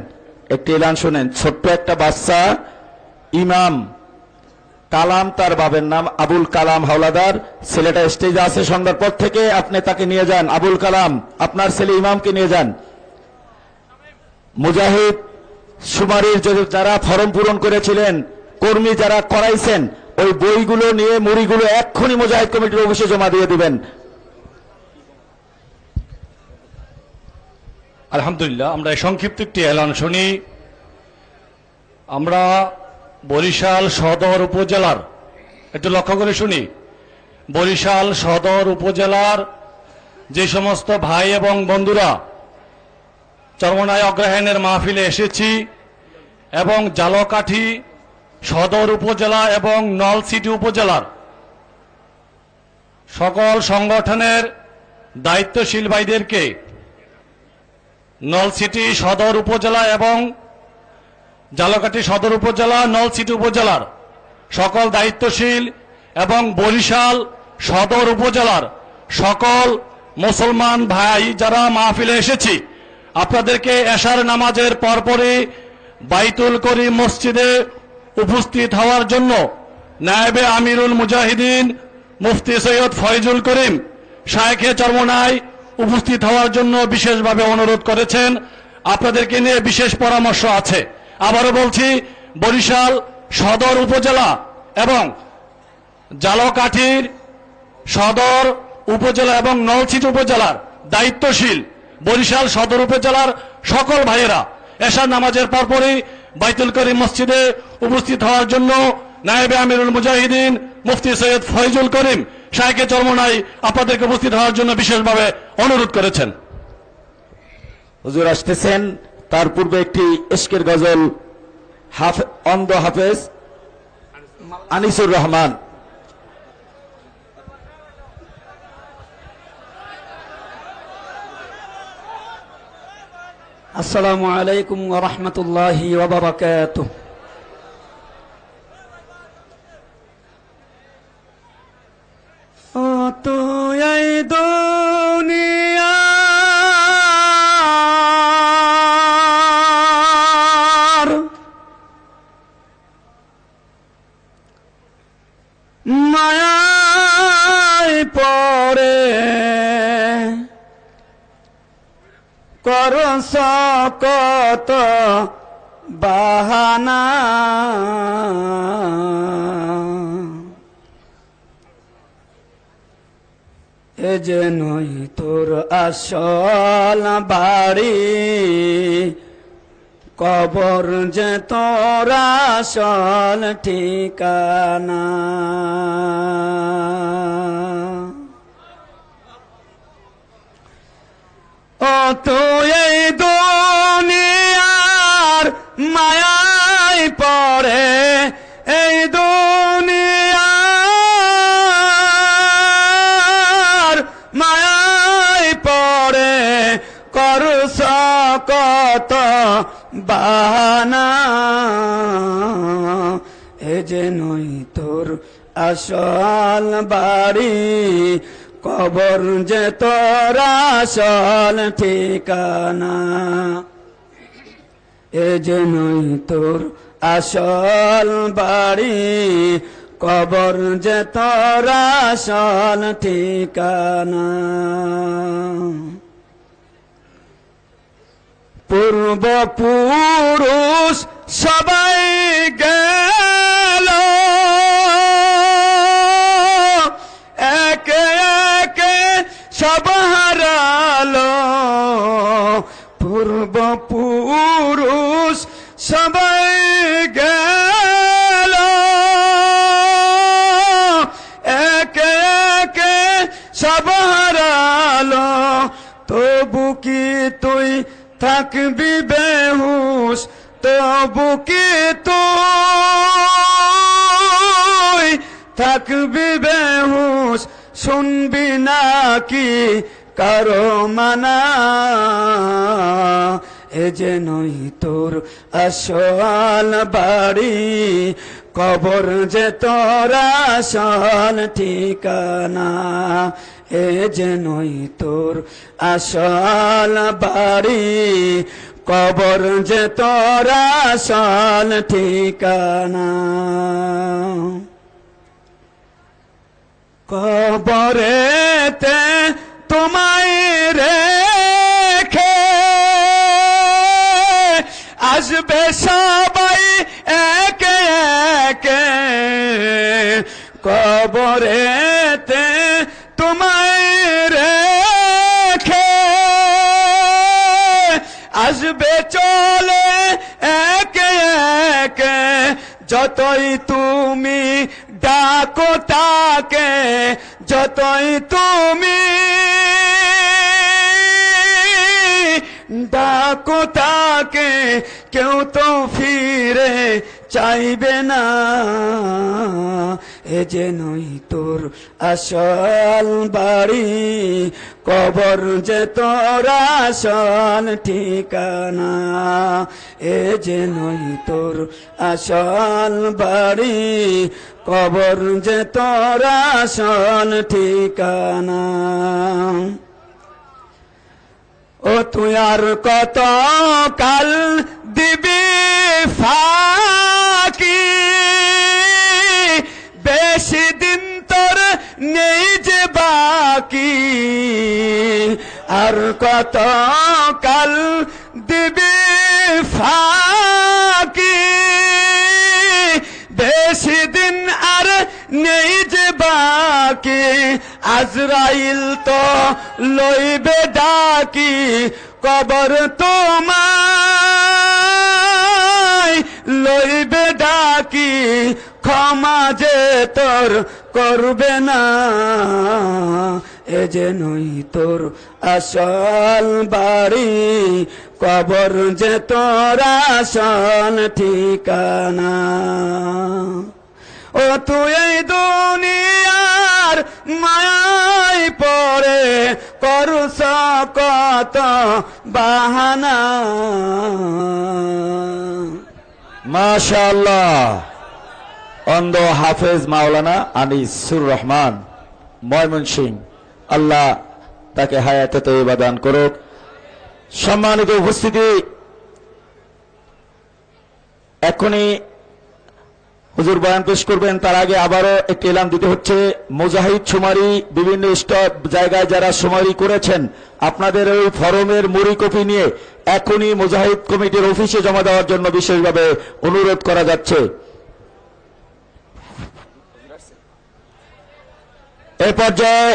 একটি এলান শুনেন। ছোট্ট একটা বাচ্চা ইমাম কালাম, তার বাবার নাম আবুল কালাম হাওলাদার, ছেলেটা স্টেজে আছে সন্ধ্যার পর থেকে, আপনি তাকে নিয়ে যান। আবুল কালাম, আপনার ছেলে ইমামকে নিয়ে যান। মুজাহিদ সুমারির যারা ফর্ম পূরণ করেছিলেন, কর্মী যারা করাইছেন, ওই বইগুলো নিয়ে মুড়িগুলো এক্ষুনি মুজাহিদ কমিটির অফিসে জমা দিয়ে দিবেন। আলহামদুলিল্লাহ, আমরা সংক্ষিপ্ত একটি এলান শুনি। আমরা বরিশাল সদর উপজেলার, একটু লক্ষ্য করে শুনি, বরিশাল সদর উপজেলার যে সমস্ত ভাই এবং বন্ধুরা চরমনায় অগ্রহায়ণের মাহফিলে এসেছি এবং জালকাঠি সদর উপজেলা এবং নলছিটি উপজেলার সকল সংগঠনের দায়িত্বশীল ভাইদেরকে, নলছিটি সদর উপজেলা এবং জালকাঠি সদর উপজেলা, নলছিটি উপজেলার সকল দায়িত্বশীল এবং বরিশাল সদর উপজেলার সকল মুসলমান ভাই যারা মাহফিলে এসেছি, আপনাদেরকে এশার নামাজের পরপরই বাইতুল করিম মসজিদে উপস্থিত হওয়ার জন্য নায়েবে আমিরুল মুজাহিদিন মুফতি সৈয়দ ফয়জুল করিম শায়েখে চরমনায় উপস্থিত হওয়ার জন্য বিশেষভাবে অনুরোধ করেছেন। আপনাদেরকে নিয়ে বিশেষ পরামর্শ আছে। আবারও বলছি, বরিশাল সদর উপজেলা এবং জালকাঠির সদর উপজেলা এবং নলছিটি উপজেলার দায়িত্বশীল বরিশাল সদর উপজেলার সকল ভাইয়েরা এশার নামাজের পরপরই বাইতুল করিম মসজিদে উপস্থিত হওয়ার জন্য নায়েবে আমিরুল মুজাহিদিন মুফতি সৈয়দ ফয়জুল করিম শাইখে চরমনাই আপনাদেরকে উপস্থিত হওয়ার জন্য বিশেষভাবে অনুরোধ করেছেন। হুজুর আসতেছেন, তার পূর্বে একটি ইশকের গজল অন্ধ হাফেজ আনিসুর রহমান। আসসালামু আলাইকুম ওয়া রাহমাতুল্লাহি ওয়া বারাকাতুহু। ও তো এই দুনিয়ার মায়ায় পড়ে করস কত বাহানা, এ যে নই তোর আসল বাড়ি, কবর যে তোর আসল ঠিকানা। ও তো এই দুনিয়ার মায়ায় পড়ে, এই দুনিয়ার মায়ায় পড়ে করস কত বাহানা, এ যে নই তোর আসল বাড়ি, কবর যে তোর আসল ঠিকানা। এ যে নই তোর আসল বাড়ি, কবর যে তোর আসল ঠিকানা। পূর্বপুরুষ সবাই গেল, একে একে সব হারালো। পূর্বপুরুষ সবাই গেল, একে একে সব হারালো। তবু কি তুই থাকবি বেহুশ, তবু কি তুই থাকবি বেহুশ, শুনবি নাকি কারো মানা, এ যে নই তোর আসল বাড়ি, কবর যে তোর আসল ঠিকানা। এ যে নই তোর আসল বাড়ি, কবর যে তোর আসল ঠিকানা। কবরেতে তোমায় রেখে আসবে সবাই একে একে, কবরেতে তোমায় রেখে আসবে চলে একে একে। যতই তুমি ডাকো তাকে, যতই তুমি ডাকো তাকে, কেউ তো ফিরে চাইবে না। এ যে নই তোর আসল বাড়ি, কবর যে তোর আসল ঠিকানা। এ যে নই তোর আসল বাড়ি, কবর যে তোর আসল ঠিকানা। ও তুই আর কত কাল দিবি ফাঁকি, বেশি দিন তোর নেই যে বাকি। আর কত কাল দিবি ফাঁকি, বেশি দিন আর নেই যে বাকি। আজরাইল তো লইবে ডাকি, কবর তোমায় লইবে ডাকি ক্ষমা যে তোর করবে না, এ যে নই তোর আসল বাড়ি, কবর যে তোর আসল ঠিকানা। ও তুই এই দুনিয়ার মায়ায় পড়ে করছ কত বাহানা। মাশাআল্লাহ। অন্ধ হাফেজ মাওলানা আনিসুর রহমান ময়মনসিংহ, আল্লাহ তাকে হায়াতে তৈয়বা দান করুক। সম্মানিত উপস্থিতি, এখনই হুজুর বয়ান পেশ করবেন, তার আগে আবারও একটি এলান দিতে হচ্ছে। মুজাহিদ শুমারি বিভিন্ন স্টপ জায়গায় যারা শুমারি করেছেন, আপনাদের ওই ফরমের মুড়ি কপি নিয়ে এখনই মুজাহিদ কমিটির অফিসে জমা দেওয়ার জন্য বিশেষভাবে অনুরোধ করা যাচ্ছে। এ পর্যায়ে